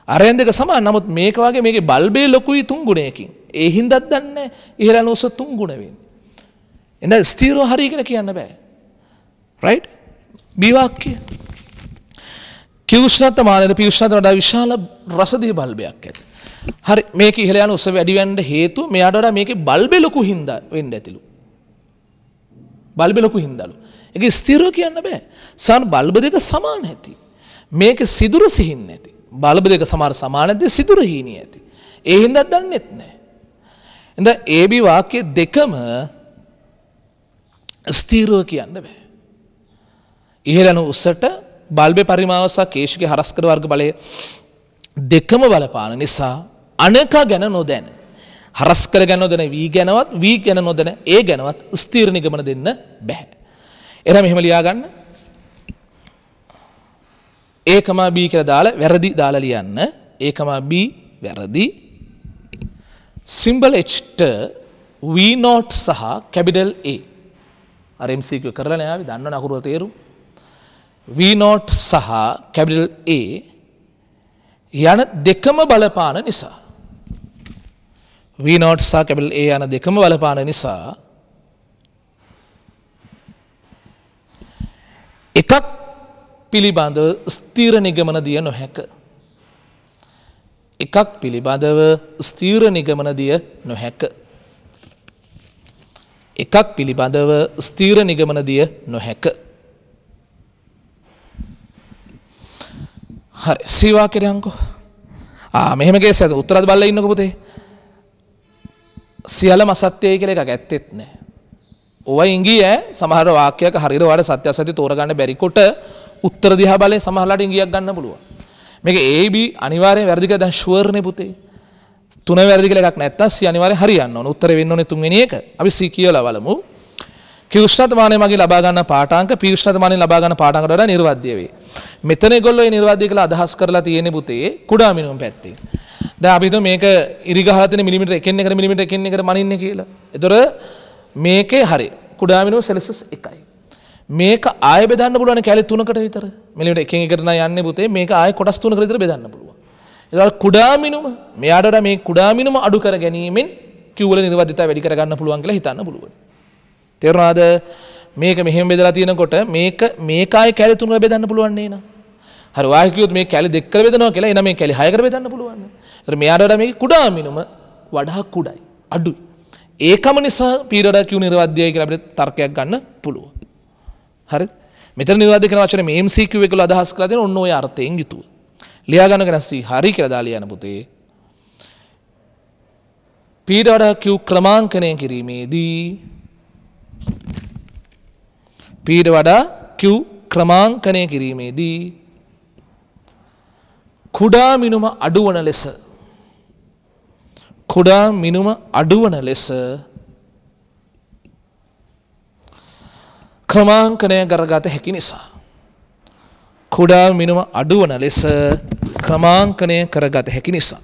අරයන් දෙක සමාන නමුත් මේක වගේ මේකේ බල්බේ ලොකුයි 3 ගුණයකින්. ඒ හින්දාත් දන්නේ ඉහළ යන උස 3 ගුණ වෙන්නේ. එහෙනම් ස්ථිරව හරි කියලා කියන්න බෑ. right? B වාක්‍ය. Q උෂ්ණත්මානයේ P උෂ්ණත්වයට වඩා විශාල රසදිය බල්බයක් ඇත. හරි මේක ඉහළ යන උස වැඩි වෙන්න හේතුව මෙයාට වඩා මේකේ බල්බේ ලොකු හින්දා වෙන්න ඇතිලු. බල්බේ ලොකු හින්දාලු. ඒක ස්ථිරව කියන්න බෑ. සාන බල්බ දෙක සමාන ඇති. මේක සිදුර සිහින් නැති. බල්බ දෙක සමාන නැති සිදුර හීනිය ඇති. ඒ හින්දා දන්නෙත් නැහැ. එහෙනම් AB වාක්‍ය දෙකම ස්ථිරව කියන්න බෑ. ඉහළ යන උසට බල්බේ පරිමාව සහ කේශිකේ හරස්කඩ වර්ග බලය දෙකම බලපාන නිසා අනක ගැන නොදැන හරස්කඩ ගැන නොදැන V ගැන නොදැන A ගැනවත් ස්ථීර නිගමන දෙන්න බෑ. එහෙනම් මෙහෙම ලියා ගන්න. A, B කියලා දාලා වැරදි දාලා ලියන්න. A, B වැරදි. සිම්බල් H ට V0 සහ කැපිටල් A. අර MCQ කරලා නෑ ආවි දන්නවනේ අකුරු තේරුම්. V0 සහ කැපිටල් A යන දෙකම බලපාන නිසා V0 සහ කැපිටල් A යන දෙකම බලපාන නිසා එකක් පිළිබඳව ස්ථීර නිගමන දිය නොහැක. එකක් පිළිබඳව ස්ථීර නිගමන දිය නොහැක. එකක් පිළිබඳව ස්ථීර නිගමන දිය නොහැක. හරි C වාක්‍යය යන්කෝ. මෙහෙම කේස් එක උත්තරත් බලලා ඉන්නකෝ පුතේ. සියල්ලම අසත්‍යයි කියලා එකක් ඇත්තෙත් නැහැ. ඔය ඉංගිය සමහර වාක්‍යයක හරියට වඩා සත්‍ය අසත්‍ය තෝරගන්න බැරි කොට උත්තර දිහා බලේ සමහරලාට ඉංගියක් ගන්න පුළුවන්. මේක A B අනිවාර්යෙන් වැරදි කියලා දැන් ෂුවර් නේ පුතේ. තුන වැරදි කියලා එකක් නැත්තම් C අනිවාර්යෙන් හරියන්න ඕන. උත්තරේ වෙන්න ඕනේ තුන්වෙනි එක. අපි C කියලා බලමු. Q උෂ්ණත්වමානය මගින් ලබා ගන්න පාඨාංක P උෂ්ණත්වමානයෙන් ලබා ගන්න පාඨාංකට වඩා නිර්වාද්‍ය වේ. මෙතන ඒගොල්ලෝ මේ නිර්වාද්‍ය කියලා අදහස් කරලා තියෙන්නේ පුතේ කුඩා මිනිමම් පැත්තේ. දැන් අපි හිතමු මේක ඉරි ගහලා තියෙන මිලිමීටර 1 1 මිලිමීටර 1 1 මනින්නේ කියලා. ඒතර මේකේ හරි කුඩා මිනිමම් සෙල්සියස් 1යි. මේක ආයෙ බෙදන්න පුළුවන් කැලේ 3කට විතර. මිලිමීටර 1 1කට නම් යන්නේ පුතේ මේක ආයෙ කොටස් 3කට විතර බෙදන්න පුළුවන්. ඒතර කුඩා මිනිමම් මෙයාට වඩා මේ කුඩා මිනිමම් අඩු කර ගැනීමෙන් Q වල නිර්වාද්‍යතාවය වැඩි කර ගන්න පුළුවන් කියලා හිතන්න පුළුවන්. තේරුණාද? මේක මෙහෙම බෙදලා තියෙනකොට මේක ආයෙ කැලේ 3කට බෙදන්න පුළුවන් නේ නේද? හරි වාහි කිව්වොත් මේ කැලේ 2කට බෙදනවා කියලා එන මේ කැලේ 6කට බෙදන්න පුළුවන්. ඒතර මෙයාට වඩා මේක කුඩා මිනිමම වඩා කුඩායි අඩුයි. ඒකම නිසා P වඩා Q නිර්වාද්‍යයි කියලා අපිට තර්කයක් ගන්න පුළුවන්. හරිද? මෙතන නිර්වාද්‍ය කියන වචනේ මේ MCQ එක වල අදහස් කරලා තියෙන ඔන්න ඔය අර්ථයෙන් යුතුව. ලියා ගන්න කෙනස්සි හරි කියලා දාලා යන පුතේ. P වඩා Q ක්‍රමාංකනය කිරීමේදී P වඩා Q ක්‍රමාංකනය කිරීමේදී කුඩා මිනුම අඩුවන ලෙස ක්‍රමාංකනය කරගත හැකි නිසා කුඩා මිනුම අඩුවන ලෙස ක්‍රමාංකනය කරගත හැකි නිසා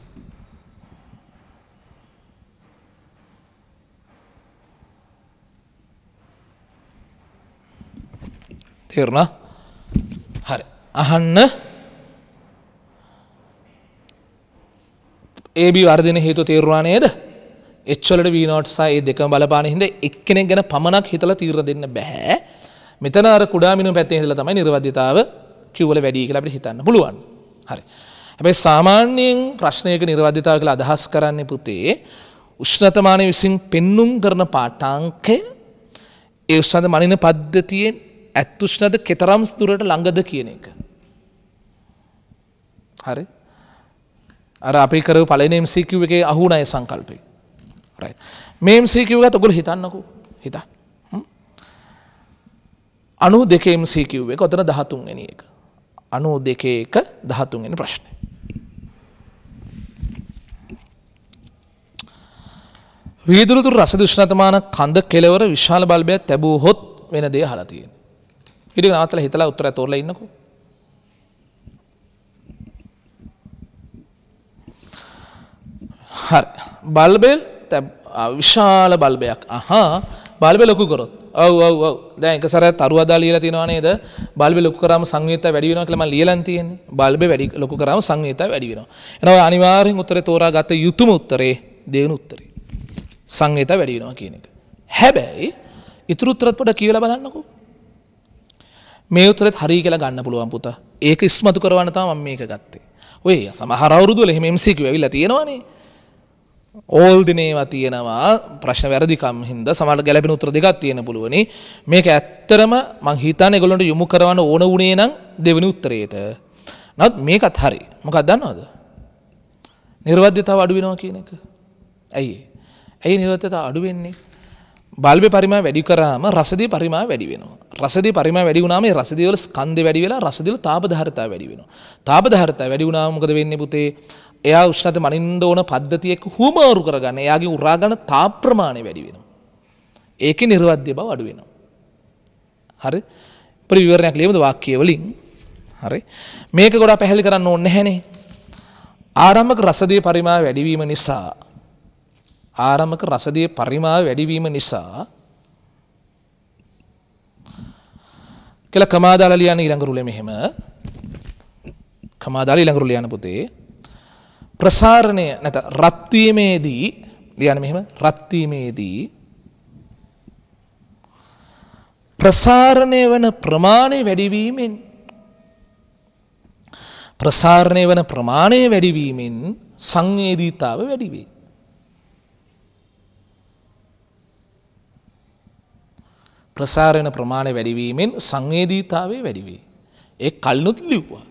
තේරුණා? හරි අහන්න AB වර්ධන හේතු තේරුණා නේද? H වලට V not සහ A දෙකම බලපාන හින්දා එක්කෙනෙක් ගැන පමණක් හිතලා තීරණ දෙන්න බෑ. මෙතන අර කුඩා මිනුම පැත්තේ ඉඳලා තමයි නිර්වාද්‍යතාව Q වල වැඩි කියලා අපිට හිතන්න පුළුවන්. හරි. හැබැයි සාමාන්‍යයෙන් ප්‍රශ්නයක නිර්වාද්‍යතාව කියලා අදහස් කරන්නේ පුතේ උෂ්ණතමානය විසින් පෙන්눔 කරන පාඨාංකය ඒ උෂ්ණත මනින පද්ධතියෙන් ඇත් උෂ්ණත කෙතරම් දුරට ළඟද කියන එක. හරි. අර අපි කරපු පළවෙනි MCQ එකේ අහුණා ඒ සංකල්පය. right. මේ MCQ එකත් ඔයගොල්ලෝ හිතන්නකෝ. හිතා. 92 MCQ එක ඔතන 13 වෙනි එක. 92 එක 13 වෙනි ප්‍රශ්නේ. වීදුරුතුරු රස දුෂ්ණතමාන කඳ කෙලවර විශාල බල්බයක් තැබුවොත් වෙන දේ අහලා තියෙනවා. ඊට නවත්තලා හිතලා උත්තරය තෝරලා ඉන්නකෝ. හරි. බල්බෙල් විශාල බල්බයක්. බල්බෙ ලොකු කරොත්. ඔව්. දැන් එක සැරයක් තරුවා දාලා ලියලා තියෙනවා නේද? බල්බෙ ලොකු කරාම සංවේදීතාවය වැඩි වෙනවා කියලා මම ලියලා තියෙන්නේ. බල්බෙ වැඩි ලොකු කරාම සංවේදීතාවය වැඩි වෙනවා. එහෙනම් අනිවාර්යෙන් උත්තරේ තෝරාගත්ත යුතුම උත්තරේ දෙවෙනි උත්තරේ. සංවේදීතාවය වැඩි වෙනවා කියන එක. හැබැයි ඊටු උත්තරත් පොඩ්ඩක් කියවලා බලන්නකෝ. මේ උත්තරෙත් හරි කියලා ගන්න පුළුවන් පුතා. ඒක ඉස්මතු කරවන්න තමයි මම මේක ගත්තේ. ඔය සමහර අවුරුදු වල එහෙම MCQ ඇවිල්ලා තියෙනවනේ. ඕල් දිනේවා තියෙනවා ප්‍රශ්න වැරදිකම් හින්දා සමහර ගැළපෙන උත්තර දෙකක් තියෙන පුළුවනි. මේක ඇත්තරම මං හිතන්නේ ඒගොල්ලන්ට යොමු කරවන්න ඕන වුණේ නම් දෙවෙනි උත්තරේට. නමුත් මේකත් හරි. මොකක්ද දන්නවද? නිර්වද්‍යතාව අඩු වෙනවා කියන එක. ඇයි නිර්වද්‍යතාව අඩු වෙන්නේ? බල්බේ පරිමාණය වැඩි කරාම රසදිය පරිමාණය වැඩි වෙනවා. රසදිය පරිමාණය වැඩි වුණාම ඒ රසදිය වල ස්කන්ධය වැඩි වෙලා රසදිය වල තාප ධාරිතාව වැඩි වෙනවා. තාප ධාරිතාව වැඩි වුණාම මොකද වෙන්නේ පුතේ? එයා උෂ්ණත මනින්න ඕන පද්ධතිය එක්ක හුවමාරු කරගන්න. එයාගේ උරා ගන්න තාප ප්‍රමාණය වැඩි වෙනවා. ඒකේ නිර්වද්‍ය බව අඩු වෙනවා. හරි? පරිවිවරණයක් ලියමුද වාක්‍ය වලින්? හරි. මේක ගොඩාක් පැහැදිලි කරන්න ඕනේ නැහැනේ. ආරම්භක රසදිය පරිමාණය වැඩි වීම නිසා ආරම්භක රසදිය පරිමාණය වැඩි වීම නිසා කියලා කමාදාලා ලියන්න ඊළඟ රුලේ මෙහෙම කමාදාලා ඊළඟ රුලේ යන පුතේ ප්‍රසාරණය නැත රත් වීමේදී ලියන්න මෙහෙම රත් වීමේදී ප්‍රසාරණය වන ප්‍රමාණය වැඩි වීමෙන් ප්‍රසාරණය වන ප්‍රමාණය වැඩි වීමෙන් සංවේදීතාව වැඩි වේ. ප්‍රසාරණ ප්‍රමාණය වැඩි වීමෙන් සංවේදීතාවය වැඩි වේ. ඒ කලිනුත් ලිව්වා.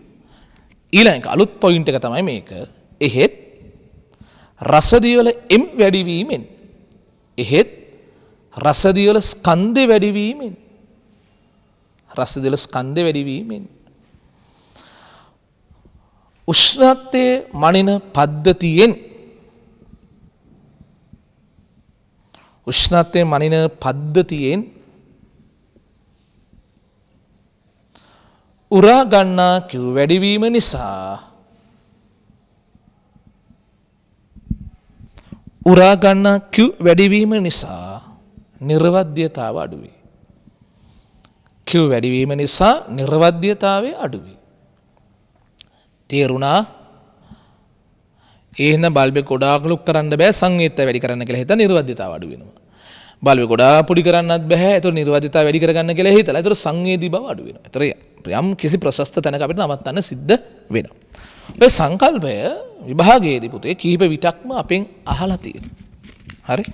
ඊළඟ අලුත් පොයින්ට් එක තමයි මේක. එහෙත් රසදිය වල M වැඩි වීමෙන් එහෙත් රසදිය වල ස්කන්ධය වැඩි වීමෙන් රසදිය වල ස්කන්ධය වැඩි වීමෙන් උෂ්ණත්වයේ මනින පද්ධතියෙන් උෂ්ණත්වයේ මනින පද්ධතියෙන් උරා ගන්නා Q වැඩිවීම නිසා උරා ගන්නා Q වැඩිවීම නිසා නිර්වද්‍යතාව අඩු වේ. Q වැඩිවීම නිසා නිර්වද්‍යතාවය අඩු වේ. තේරුණා? එහෙනම් බල්බේ ගොඩාක් ලොක් කරන්න බෑ සංවේගය වැඩි කරන්න කියලා හිතා නිර්වද්‍යතාව අඩු වෙනවා. බල්බේ ගොඩාක් පොඩි කරන්නත් බෑ. ඒතකොට නිර්වද්‍යතාව වැඩි කරගන්න කියලා හිතලා. ඒතකොට සංවේදී බව අඩු වෙනවා. ඒතර යම් කිසි ප්‍රශස්ත තැනක අපිට නවත්තන්න සිද්ධ වෙනවා. ඔය සංකල්පය විභාගයේදී පුතේ කීප විටක්ම අපෙන් අහලා තියෙනවා. හරි?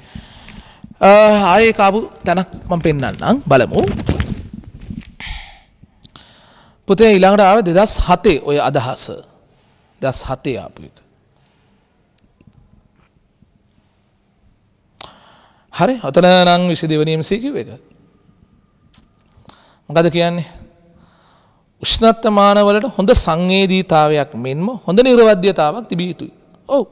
ආයේ කාපු තැනක් මම පෙන්නන්නම් බලමු. පුතේ ඊළඟට ආවේ 2007 ඔය අදහස. 2007 ආපු එක. හරි ඔතන නම් 22 වෙනි MCQ එක. මොකද කියන්නේ? උෂ්ණත්වමාන වලට හොඳ සංවේදීතාවයක් මෙන්ම හොඳ නිර්වද්‍යතාවක් තිබිය යුතුයි. ඔව්.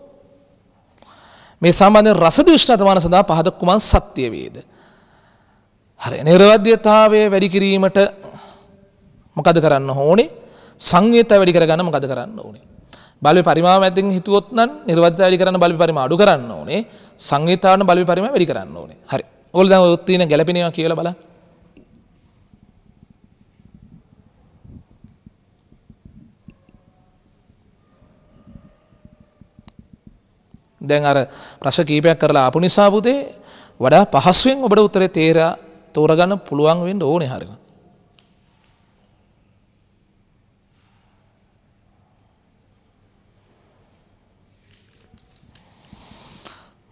මේ සම්බන්ධයෙන් රසදී උෂ්ණත්වමාන සඳහා පහද කුමන් සත්‍ය වේද? හරි නිර්වද්‍යතාවය වැඩි කිරීමට මොකද කරන්න ඕනේ? සංවේදීතාවය වැඩි කරගන්න මොකද කරන්න ඕනේ? බල්බේ පරිමාව මැදින් හිතුවොත් නම් නිර්වද්‍යතාවය වැඩි කරන්න බල්බේ පරිමාව අඩු කරන්න ඕනේ. සංවේදීතාවන බල්බේ පරිමාව වැඩි කරන්න ඕනේ. හරි. ඔයගොල්ලෝ දැන් ඔය තියෙන ගැළපෙනවා කියලා බලන්න. දැන් අර ප්‍රශ්න කීපයක් කරලා ආපු නිසා පුතේ වඩා පහසුවෙන් ඔබට උත්තරේ තෝරගන්න පුළුවන් වෙන්න ඕනේ හරියට.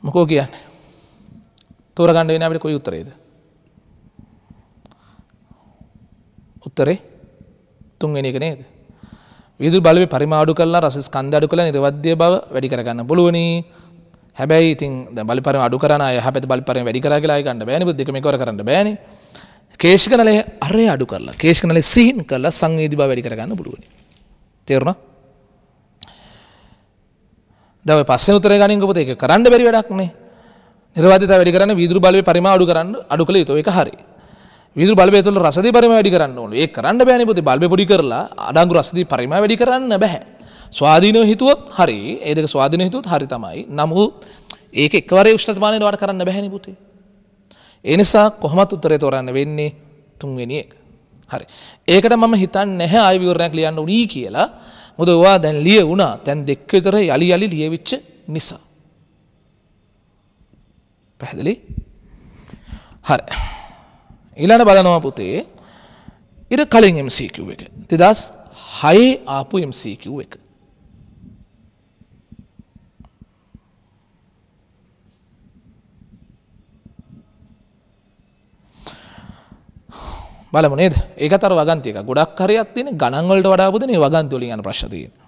මොකෝ කියන්නේ? තෝරගන්න වෙන්නේ අපිට කොයි උත්තරේද? උත්තරේ තුන්වෙනි එක නේද? විදුලි බල්බේ පරිමාව අඩු කරලා රස ස්කන්ධය අඩු කරලා නිර්වද්‍ය බව වැඩි කරගන්න පුළුවනි. හැබැයි ඉතින් දැන් බල්බේ පරිමාව අඩු කරන අය යහපැති බල්බේ පරිමාව වැඩි කරා කියලා අය ගන්න බෑනේ. බුත් දෙකම එකවර කරන්න බෑනේ. කේශික නලයේ අරය අඩු කරලා කේශික නලයේ සිහින් කරලා සංවේදී බව වැඩි කරගන්න පුළුවනි. තේරුණා? දැන් ඔය පස්සේ උත්තරේ ගනින්කො පුතේ ඒක කරන්න බැරි වැඩක් නේ. නිර්වද්‍යතාව වැඩි කරන්න විදුලි බල්බේ පරිමාව අඩු කළ යුතුයි. ඒක හරි. විදුලි බල්බය තුළ රසදී පරිමාව වැඩි කරන්න ඕනේ. ඒක කරන්න බෑනේ පුතේ. බල්බේ පොඩි කරලා අඩංගු රසදී පරිමාව වැඩි කරන්න බෑ. ස්වාධීනව හිතුවොත් හරි. ඒ දෙක ස්වාධීනව හිතුවොත් හරි තමයි. නමුත් ඒක එකවරේ උෂ්ණත්වමානයට වඩා කරන්න බෑනේ පුතේ. ඒ නිසා කොහොමත් උත්තරේ තෝරන්න වෙන්නේ තුන්වෙනි එක. හරි. ඒකට මම හිතන්නේ නැහැ ආයෙ විවරණයක් ලියන්න උනී කියලා. මොකද ඔයා දැන් ලියුණා. දැන් දෙක විතර යලි ලියවිච්ච නිසා. පැහැදිලි? හරි. ඊළඟ බලනවා පුතේ ඊට කලින් MCQ එක 2006 ආපු MCQ එක බලමු නේද? ඒකත් අර වගන්ති එක. ගොඩක් හරියක් තියෙන ගණන් වලට වඩා පුතේ මේ වගන්ති වලින් යන ප්‍රශ්න තියෙනවා.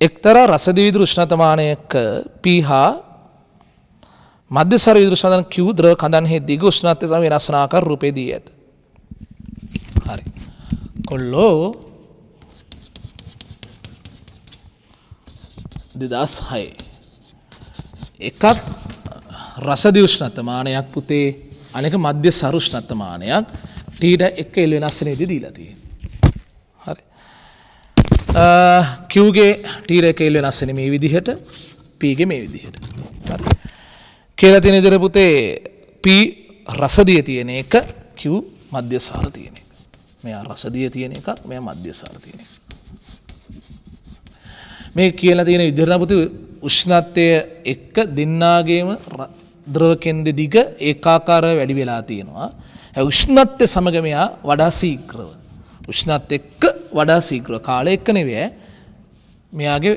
එක්තරා රසදී විදුලි උෂ්ණතමානයක P හා මධ්‍යස්තර විදුලි උෂ්ණතමාන Q ද්‍රව කඳන්හි දිග උෂ්ණත්වය සම වෙනස් වන ආකාර රූපේ දී ඇත. හරි. කොල්ලෝ 2006 එකක් රසදී උෂ්ණතමානයක් පුතේ අනෙක මධ්‍යස්තර උෂ්ණතමානයක් ටීට එක එල් වෙනස් වෙනේදී දීලා තියෙනවා. හරි. Q ගේ ටීට එක එල් වෙනස් වෙන්නේ මේ විදිහට P ගේ මේ විදිහට. හරි. කියලා තියෙන විදිහට පුතේ P රසදිය තියෙන එක Q මධ්‍යස්තර තියෙන එක. මෙයා රසදිය තියෙන එකක් මෙයා මධ්‍යස්තර තියෙන එක. මේ කියලා තියෙන විදිහට පුතේ උෂ්ණත්වය එක්ක දෙන්නාගේම ද්‍රව කෙන්දේ දිග ඒකාකාරව වැඩි වෙලා තියෙනවා. ඒ උෂ්ණත්වය සමග මෙයා වඩා ශීඝ්‍රව. උෂ්ණත්වය එක්ක වඩා ශීඝ්‍රව කාලය එක්ක නෙවෙයි මෙයාගේ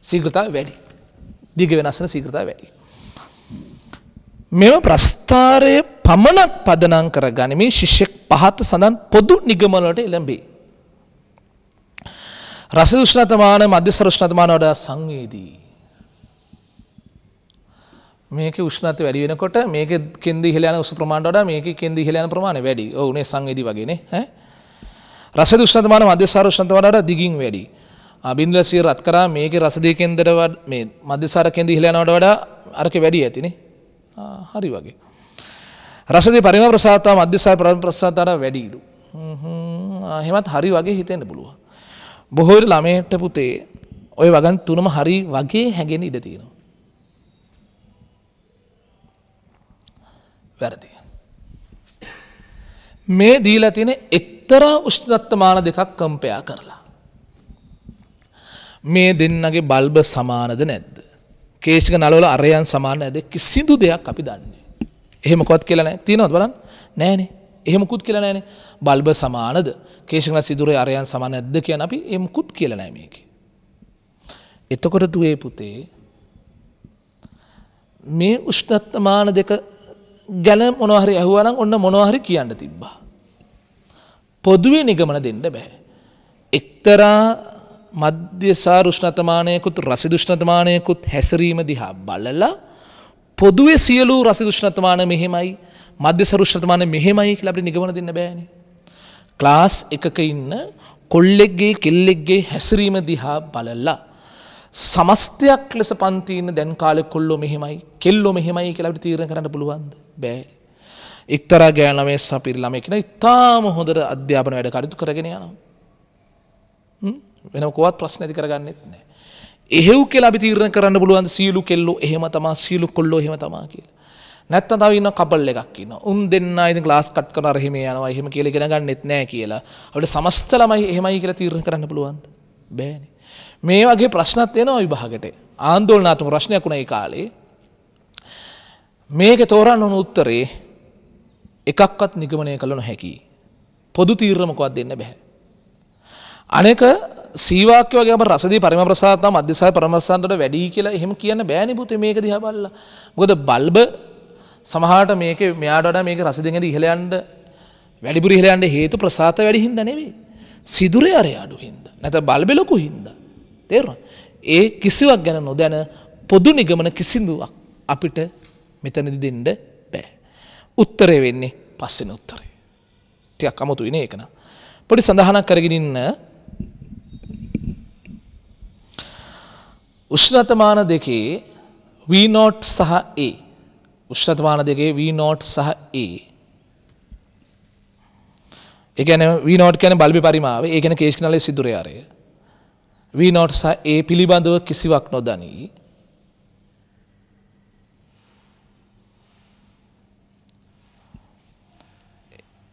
ශීඝ්‍රතාවය වැඩි. දිග වෙනස් වෙන ශීඝ්‍රතාවය වැඩි. මෙම ප්‍රස්ථාරය පමණක් පදනම් කර ගනිමින් ශිෂ්‍යෙක් පහත සඳහන් පොදු නිගමන වලට එළඹේ. රස උෂ්ණතමාන මධ්‍යස්ථ උෂ්ණතමාන වඩා සංවේදී. මේකේ උෂ්ණත්වය වැඩි වෙනකොට මේකේ කෙන්ද ඉහළ යන උෂ්ණ ප්‍රමාණයට වඩා මේකේ කෙන්ද ඉහළ යන ප්‍රමාණය වැඩි. ඔව් නේ සංවේදී වගේ නේ ඈ. රස උෂ්ණතමාන මධ්‍යස්ථ උෂ්ණතමාන වඩා දිගින් වැඩි. බින්දුව 100 රත් කරා මේකේ රස දී කෙන්දට මේ මධ්‍යස්ථ කෙන්ද ඉහළ යනවට වඩා අරකේ වැඩි ඇතිනේ. හරි වගේ. රසදී පරිමාණ ප්‍රසාරතාව මධ්‍යස්ථ පරිමාණ ප්‍රසාරතාවට වැඩිලු. එහෙමත් හරි වගේ හිතෙන්න පුළුවන්. බොහෝ විට ළමයට පුතේ ওই වගන් තුනම හරි වගේ හැඟෙන්න ඉඩ තියෙනවා. වැරදි. මේ දීලා තියෙන එක්තරා උෂ්ණත්වමාන දෙකක් කම්පයා කරලා. මේ දෙන්නගේ බල්බ සමානද නැද්ද? කේශික නළවල අරයන් සමාන නැද්ද? කිසිදු දෙයක් අපි දන්නේ. එහෙම කොත් කියලා නැහැ. තියෙනවද බලන්න? නැහනේ. එහෙම මුකුත් කියලා නැහනේ. බල්බ සමානද? කේශික නළ සිදුරේ අරයන් සමාන නැද්ද කියන අපි එහෙම මුකුත් කියලා නැහැ මේකේ. එතකොට දුවේ පුතේ මේ උෂ්ණත්වමාන දෙක ගැන මොනවා හරි අහුවා නම් ඔන්න මොනවා හරි කියන්න තිබ්බා. පොදුවේ නිගමන දෙන්න බෑ. එක්තරා මධ්‍යසාර උෂ්ණත්වමානයකුත් රසිද උෂ්ණත්වමානයකුත් හැසිරීම දිහා බලලා පොදුවේ සියලු රසිද උෂ්ණත්වමාන මෙහෙමයි මධ්‍යසාර උෂ්ණත්වමාන මෙහෙමයි කියලා අපිට නිගමන දෙන්න බෑනේ. ක්ලාස් එකක ඉන්න කොල්ලෙක්ගේ කෙල්ලෙක්ගේ හැසිරීම දිහා බලලා සමස්තයක් ලෙස පන්ති ඉන්න දැන් කාලේ කොල්ලෝ මෙහෙමයි කෙල්ලෝ මෙහෙමයි කියලා අපිට තීරණය කරන්න පුළුවන්ද? බෑ. එක්තරා ගෑනු ළමයි සහ පිරි ළමයි කියන ඉතාම හොඳට අධ්‍යාපන වැඩ කටයුතු කරගෙන යනවා. වෙනම කොවත් ප්‍රශ්න ඇති කරගන්නෙත් නැහැ. එහෙව් කියලා අපි තීරණය කරන්න පුළුවන් සියලු කෙල්ලෝ එහෙම තමයි සියලු කොල්ලෝ එහෙම තමයි කියලා. නැත්තම් තව ඉන්න කපල් එකක් ඉන්නවා. උන් දෙන්නා ඉතින් ක්ලාස් කට් කරන අර එහෙම යනවා එහෙම කියලා ඉගෙන ගන්නෙත් නැහැ කියලා. අපිට සමස්ත ළමයි එහෙමයි කියලා තීරණය කරන්න පුළුවන්ද? බෑනේ. මේ වගේ ප්‍රශ්නත් එනවා විභාගෙට. ආందోලනාත්මක ප්‍රශ්නයක් වුණා ඒ කාලේ. මේකේ තෝරන්න ඕන උත්තරේ එකක්වත් නිගමනය කළ නොහැකි. පොදු තීරණ මොකවත් දෙන්න බෑ. අනේක සීවාක්‍ය වගේ අප රසදී පරිම ප්‍රසාරතා මධ්‍යසාර පරම ප්‍රසාරතට වැඩි කියලා එහෙම කියන්න බෑනේ පුතේ මේක දිහා බලලා. මොකද බල්බ සමහරට මේකේ මෙයාට වඩා මේක රසදෙන් ඉහළ යන්න වැඩිපුර ඉහළ යන්න හේතු ප්‍රසාරත වැඩි හින්දා නෙවෙයි. සිදුරේ අරය අඩු හින්දා. නැත්නම් බල්බේ ලොකු හින්දා. තේරුණා? ඒ කිසිවක් ගැන නොදැන පොදු නිගමන කිසිදුවක් අපිට මෙතනදි දෙන්න බෑ. උත්තරේ වෙන්නේ පස්වෙනි උත්තරේ. ටිකක් අමුතුයි නේ ඒක න ะ. පොඩි සඳහනක් කරගෙන ඉන්න උෂ්ණත්වමාන දෙකේ V0 සහ A. උෂ්ණත්වමාන දෙකේ V0 සහ A. ඒ කියන්නේ V0 කියන්නේ බල්බේ පරිමාව. ඒ කියන්නේ කේශික නළයේ සිදුරේ ආරය. V0 සහ A පිළිබඳව කිසිවක් නොදනී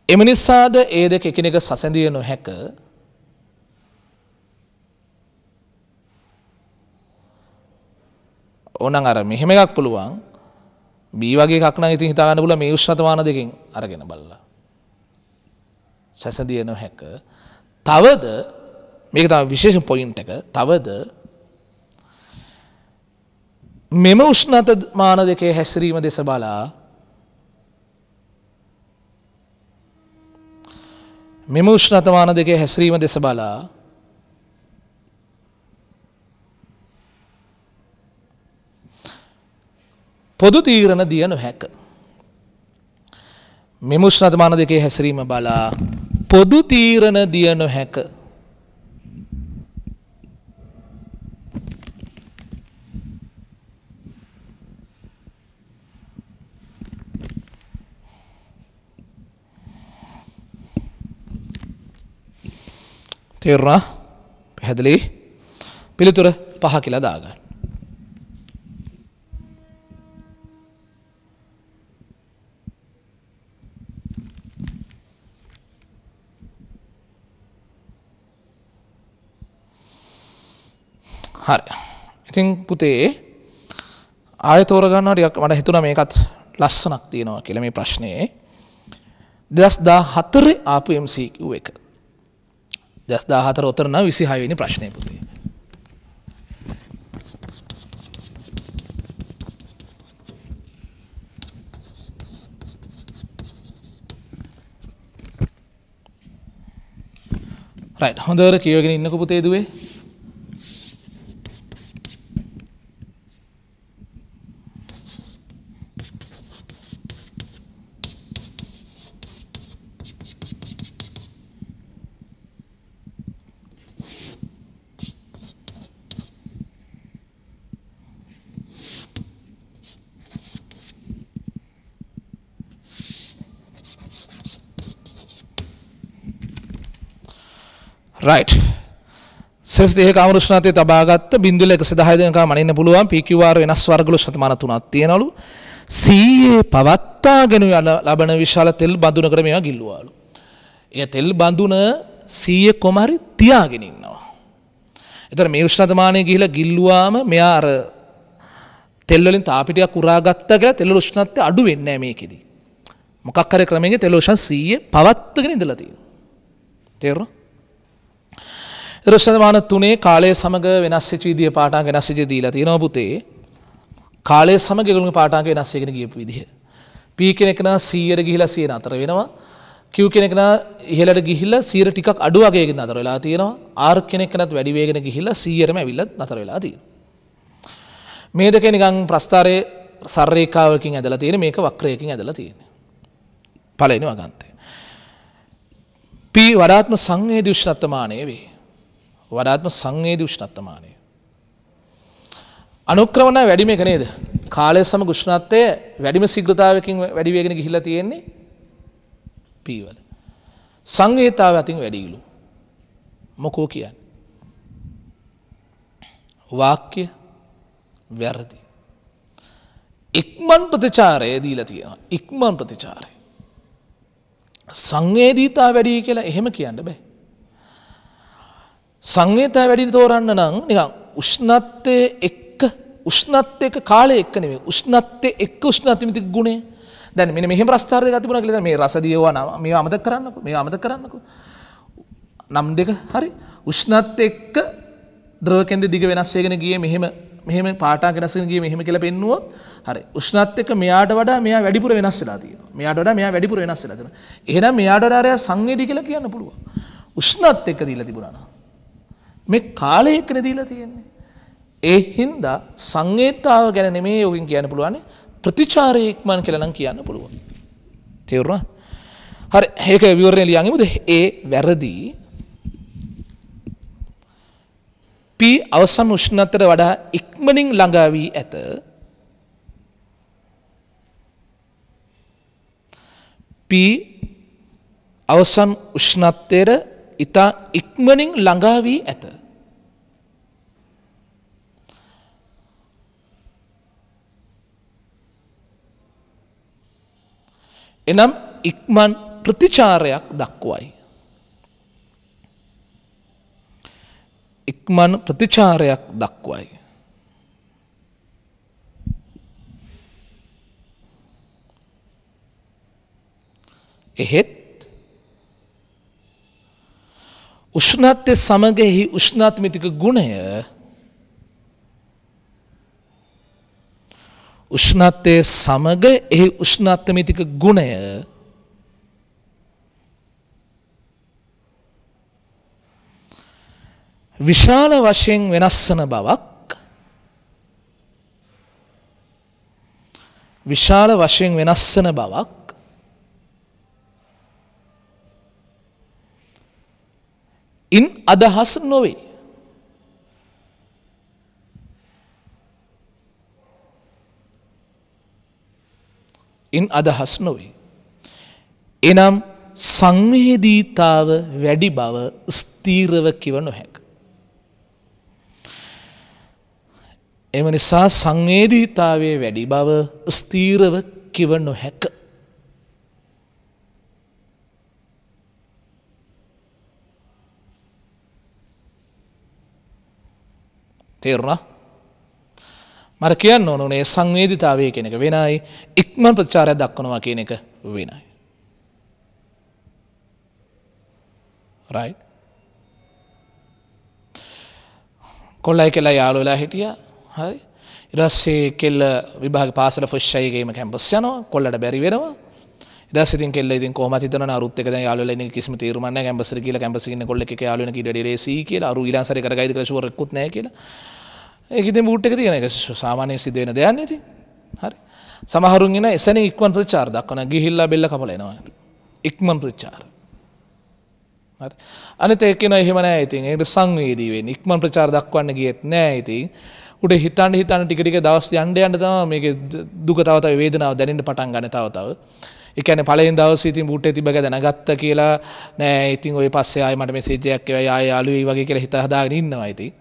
එම නිසාද ඒ දෙක එකිනෙක සසඳිය නොහැක. ඕනනම් අර මෙහෙම එකක් පුළුවන්. B වගේ එකක් නම් ඉතින් හිතා ගන්න පුළුවන් මේ උෂ්ණත්වමාන දෙකෙන් අරගෙන බලලා. සසඳිය නොහැක. තවද මේක තමයි විශේෂ පොයින්ට් එක. තවද මෙම උෂ්ණත්වමාන දෙකේ හැසිරීම දෙස බලා මෙම උෂ්ණත්වමාන දෙකේ හැසිරීම දෙස බලා පොදු තීරණ දිය නොහැක. මෙම උෂ්ණත්වමාන දෙකේ හැසිරීම බලා පොදු තීරණ දිය නොහැක. තේරුණා? පැහැදිලි? පිළිතුර 5 කියලා දාගන්න. හරි. ඉතින් පුතේ ආයෙ තෝරගන්නවා ටිකක් මට හිතුණා මේකත් ලස්සනක් තියෙනවා කියලා මේ ප්‍රශ්නේ. 2014 ආපු MCQ එක. 2014 උත්තර නම් 26 වෙනි ප්‍රශ්නේ පුතේ. රයිට් හොඳට කියවගෙන ඉන්නකෝ පුතේ දුවේ. right. සෙස් දෙක කාමර උෂ්ණත්වය තබාගත්ත 0.110 දෙනකම් මනින්න පුළුවන් PQR වෙනස් වර්ගවල ශතමාන 3ක් තියෙනවලු. සීයේ පවත්වාගෙන ලබන විශාල තෙල් බඳුනකට මේවා ගිල්ලුවාලු. ඒ තෙල් බඳුන 100 කොම හරි තියාගෙන ඉන්නවා. ඒතර මේ උෂ්ණතමානය ගිහිලා ගිල්ලුවාම මෙයා අර තෙල් වලින් තාපි ටිකක් උරා ගත්තා කියලා තෙල් වල උෂ්ණත්වය අඩු වෙන්නේ නැහැ මේකෙදි. මොකක් හරි ක්‍රමයකින් තෙල් උෂ්ණ 100 පවත්වාගෙන ඉඳලා තියෙනවා. තේරුණා? උෂ්ණතමාන තුනේ කාලය සමග වෙනස් වෙච්ච විදිය පාඩම් වෙනස් වෙච්ච දීලා තියෙනවා පුතේ. කාලය සමග ඒගොල්ලෝගේ පාඩම් වෙනස් වෙගෙන ගියපු විදිය. P කෙනෙක් නා 100ට ගිහිලා 100 නතර වෙනවා. Q කෙනෙක් නා ඉහළට ගිහිල්ලා 100 ටිකක් අඩු වගේකින් නතර වෙලා තියෙනවා. R කෙනෙක් නත් වැඩි වේගෙන ගිහිල්ලා 100ටම ඇවිල්ලා නතර වෙලා තියෙනවා. මේ දෙක නිකන් ප්‍රස්ථාරයේ සර් ඇදලා තියෙන මේක වක්‍රයකින් ඇදලා තියෙන්නේ. පළවෙනි වගන්තය. P වඩාත්ම සංවේදී උෂ්ණත්වමානය වේ. වඩාත්ම සංවේදී උෂ්ණත්වමානය. අනුක්‍රමණය වැඩිම එක නේද? කාලය සමග උෂ්ණත්වය වැඩිම ශීඝ්‍රතාවයකින් වැඩි වේගෙන ගිහිල්ලා තියෙන්නේ P වල. සංවේදීතාවය අතින් වැඩිලු. මොකෝ කියන්නේ? වාක්‍ය වැරදි. ඉක්මන් ප්‍රතිචාරය දීලා තියෙනවා. ඉක්මන් ප්‍රතිචාරය. සංවේදීතාව වැඩි කියලා එහෙම කියන්න බෑ. සංවේදීතාව වැඩි තෝරන්න නම් නිකන් උෂ්ණත්වයේ එක්ක කාලය එක්ක නෙමෙයි උෂ්ණත්වයේ එක්ක උෂ්ණත්වමිතික ගුණය. දැන් මෙන්න මෙහෙම ප්‍රස්ථාර දෙකක් තිබුණා කියලා මේ රස දියවා නම මේවා අමතක කරන්නකෝ. මේවා අමතක කරන්නකෝ. නම් දෙක හරි උෂ්ණත්වයේ එක්ක ද්‍රව කේන්ද්‍ර දිග වෙනස් වෙගෙන ගියේ මෙහෙම පාටාක වෙනස් වෙගෙන ගියේ මෙහෙම කියලා පෙන්නුවොත් හරි උෂ්ණත්වයේ එක්ක මෙයාට වඩා මෙයා වැඩිපුර වෙනස් වෙලා තියෙනවා. මෙයාට වඩා මෙයා වැඩිපුර වෙනස් වෙලා තියෙනවා. එහෙනම් මෙයාට වඩා අරයා සංවේදී කියලා කියන්න පුළුවන්. උෂ්ණත්වයේ එක්ක දීලා තිබුණා නම් මේ කාලය එක්කනේ දීලා තියෙන්නේ. ඒ හින්දා සංවේදතාව ගැන නෙමෙයි යෝගින් කියන්න පුළුවන් ප්‍රතිචාරය ඉක්මන් කියලා නම් කියන්න පුළුවන්. තේරුණා? හරි ඒක විවරණය ලියන්ගෙමුද? ඒ වැරදි. P අවසන් උෂ්ණත්වයට වඩා ඉක්මනින් ළඟා වී ඇත. P අවසන් උෂ්ණත්වයට ඉතා ඉක්මනින් ළඟා වී ඇත. එනම් ඉක්මන් ප්‍රතිචාරයක් දක්වයි. ඉක්මන් ප්‍රතිචාරයක් දක්වයි. එහෙත් උෂ්ණත්වය සමග උෂ්ණාත්මිතික ගුණය උෂ්ණත්වය සමග උෂ්ණාත්මිතික ගුණය විශාල වශයෙන් වෙනස් වන බවක් විශාල වශයෙන් වෙනස් වන බවක් ඉන් අදහස් නොවේ. ඉන් අදහස් නොවේ. එනම් සංවේදීතාව වැඩි බව ස්ථීරව කිව නොහැක. එම නිසා සංවේදීතාවයේ වැඩි බව ස්ථීරව කිව නොහැක. තේරුණා? මට කියන්න ඕනේ සංවේදීතාවය කියන එක වෙනයි ඉක්මන් ප්‍රතිචාරයක් දක්වනවා කියන එක වෙනයි. right? කොල්ලයි කෙල්ලයි යාළුවෝ වෙලා හිටියා. හරි. ඊට පස්සේ කෙල්ල විභාග පාසල ෆස්ට් එකේම කැම්පස් යනවා. කොල්ලට බැරි වෙනවා. ඊට පස්සේ ඉතින් කෙල්ල ඉතින් කොහොමද හිතනවනේ අරුත් එක දැන් යාළුවෝ වෙලා ඉන්නේ කිසිම තීරුමක් නැහැ කැම්පස් එකට කියලා කැම්පස් එකේ ඉන්න කොල්ලෙක් එක යාළුවෝ වෙන කීට වැඩි රේසි කියලා අරු ඊළඟ සැරේ කරගයිද කියලා ෂුවර් එකකුත් නැහැ කියලා. ඒක ඉතින් බූට් එක තියෙන එක සාමාන්‍යයෙන් සිද්ධ වෙන දෙයක් නේ ඉතින්. හරි. සමහරුන් ඉන්න එසැනින් ඉක්මන් ප්‍රතිචාර දක්වන ගිහිල්ලා බෙල්ල කපලා එනවා. ඉක්මන් ප්‍රතිචාර. හරි. අනිත් එක්කෙනා එහෙම නැහැ ඉතින්. ඒක සංවේදී වෙන්නේ. ඉක්මන් ප්‍රතිචාර දක්වන්න ගියෙත් නැහැ ඉතින්. උඩ හිතන්න ටික ටික දවස් යන්න තමයි මේකේ දුක තව තව වේදනාව දැනෙන්න පටන් ගන්න තව තව. ඒ කියන්නේ පළවෙනි දවසේ ඉතින් බූට් එක තිබ්බ එක දැනගත්ත කියලා නෑ. ඉතින් ඔය පස්සේ ආයෙ මට මෙසේජ් එකක් එවයි ආයෙ යාළුවෙයි වගේ කියලා හිත හදාගෙන ඉන්නවා ඉතින්.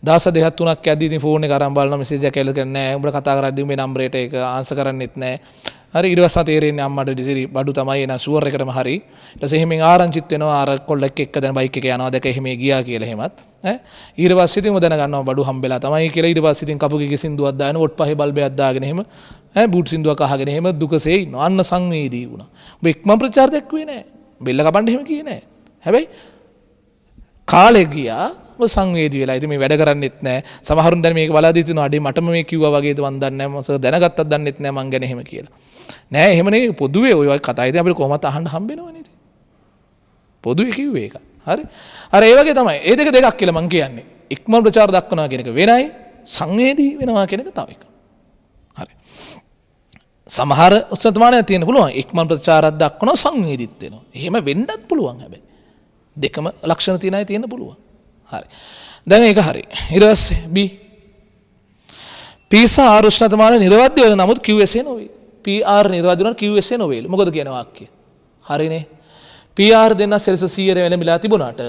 දවස් දෙකක් තුනක් යද්දී ඉතින් ෆෝන් එක අරන් බලනවා මෙසේජ් එකක් එල්ල කරන්නේ නෑ. උඹලා කතා කරද්දී උඹේ නම්බරේට ඒක ආන්සර් කරන්නෙත් නෑ. හරි ඊට පස්සේ තේරෙන්නේ අම්මට ඩිසිරි බඩු තමයි එන ෂුවර් එකටම හරි. ඊට පස්සේ එහෙම ආරංචිත් වෙනවා අර කොල්ලෙක් එක්ක දැන් බයික් එක යනවා දැක එහෙම ගියා කියලා එහෙමත්. ඊට පස්සේ ඉතින් දැන ගන්නවා බඩු හම්බෙලා තමයි කියලා. ඊට පස්සේ ඉතින් කපුගේ සින්දුවක් දාගෙන ඔට් පහේ බල්බයක් දාගෙන එහෙම බූට් සින්දුවක් අහගෙන එහෙම දුකසේ ඉන්නවා. අන්න සංවේදී වුණා. ඔබ එක්මන් ප්‍රචාර දැක්ුවේ නෑ. බෙල්ල කපන්න එහෙම කියේ නෑ. හැබැයි කාලේ ගියා ඔබ සංවේදී වෙලා. ඉතින් මේ වැඩ කරන්නෙත් නෑ. සමහරුන් දැන් මේක බලාදී තිනවා අඩේ මටම මේ කිව්වා වගේද මන් දන්නේ නෑ. මම දැනගත්තත් දන්නෙත් නෑ මං ගැන එහෙම කියලා. නෑ එහෙම නෙවෙයි පොදුවේ ඔය වගේ කතා ඉතින් අපිට කොහොමද අහන්න හම්බෙනවනේ ඉතින්. පොදුවේ කිව්වේ ඒක. හරි. අර ඒ වගේ තමයි. ඒ දෙකක් කියලා මං කියන්නේ. ඉක්මන් ප්‍රචාර දක්වනවා කියන එක වෙනයි සංවේදී වෙනවා කියන එක තව එකක්. හරි. සමහර උත්සතමානයක් තියෙන්න පුළුවන්. ඉක්මන් ප්‍රචාරයක් දක්වනවා සංවේදීත් වෙනවා. එහෙම වෙන්නත් පුළුවන් හැබැයි. දෙකම ලක්ෂණ තියෙන අය තියෙන්න පුළුවන්. හරි. දැන් ඒක හරි. ඊට පස්සේ B. P සහ R උෂ්ණතමාන නිර්වද්‍ය වෙන නමුත් Q එසේ නොවේ. PR නිර්වද්‍ය වෙන Q එසේ නොවේලු. මොකද කියන වාක්‍යය? හරිනේ. PR දෙන්න සෙල්සියස් 100 මෙලමිලා තිබුණාට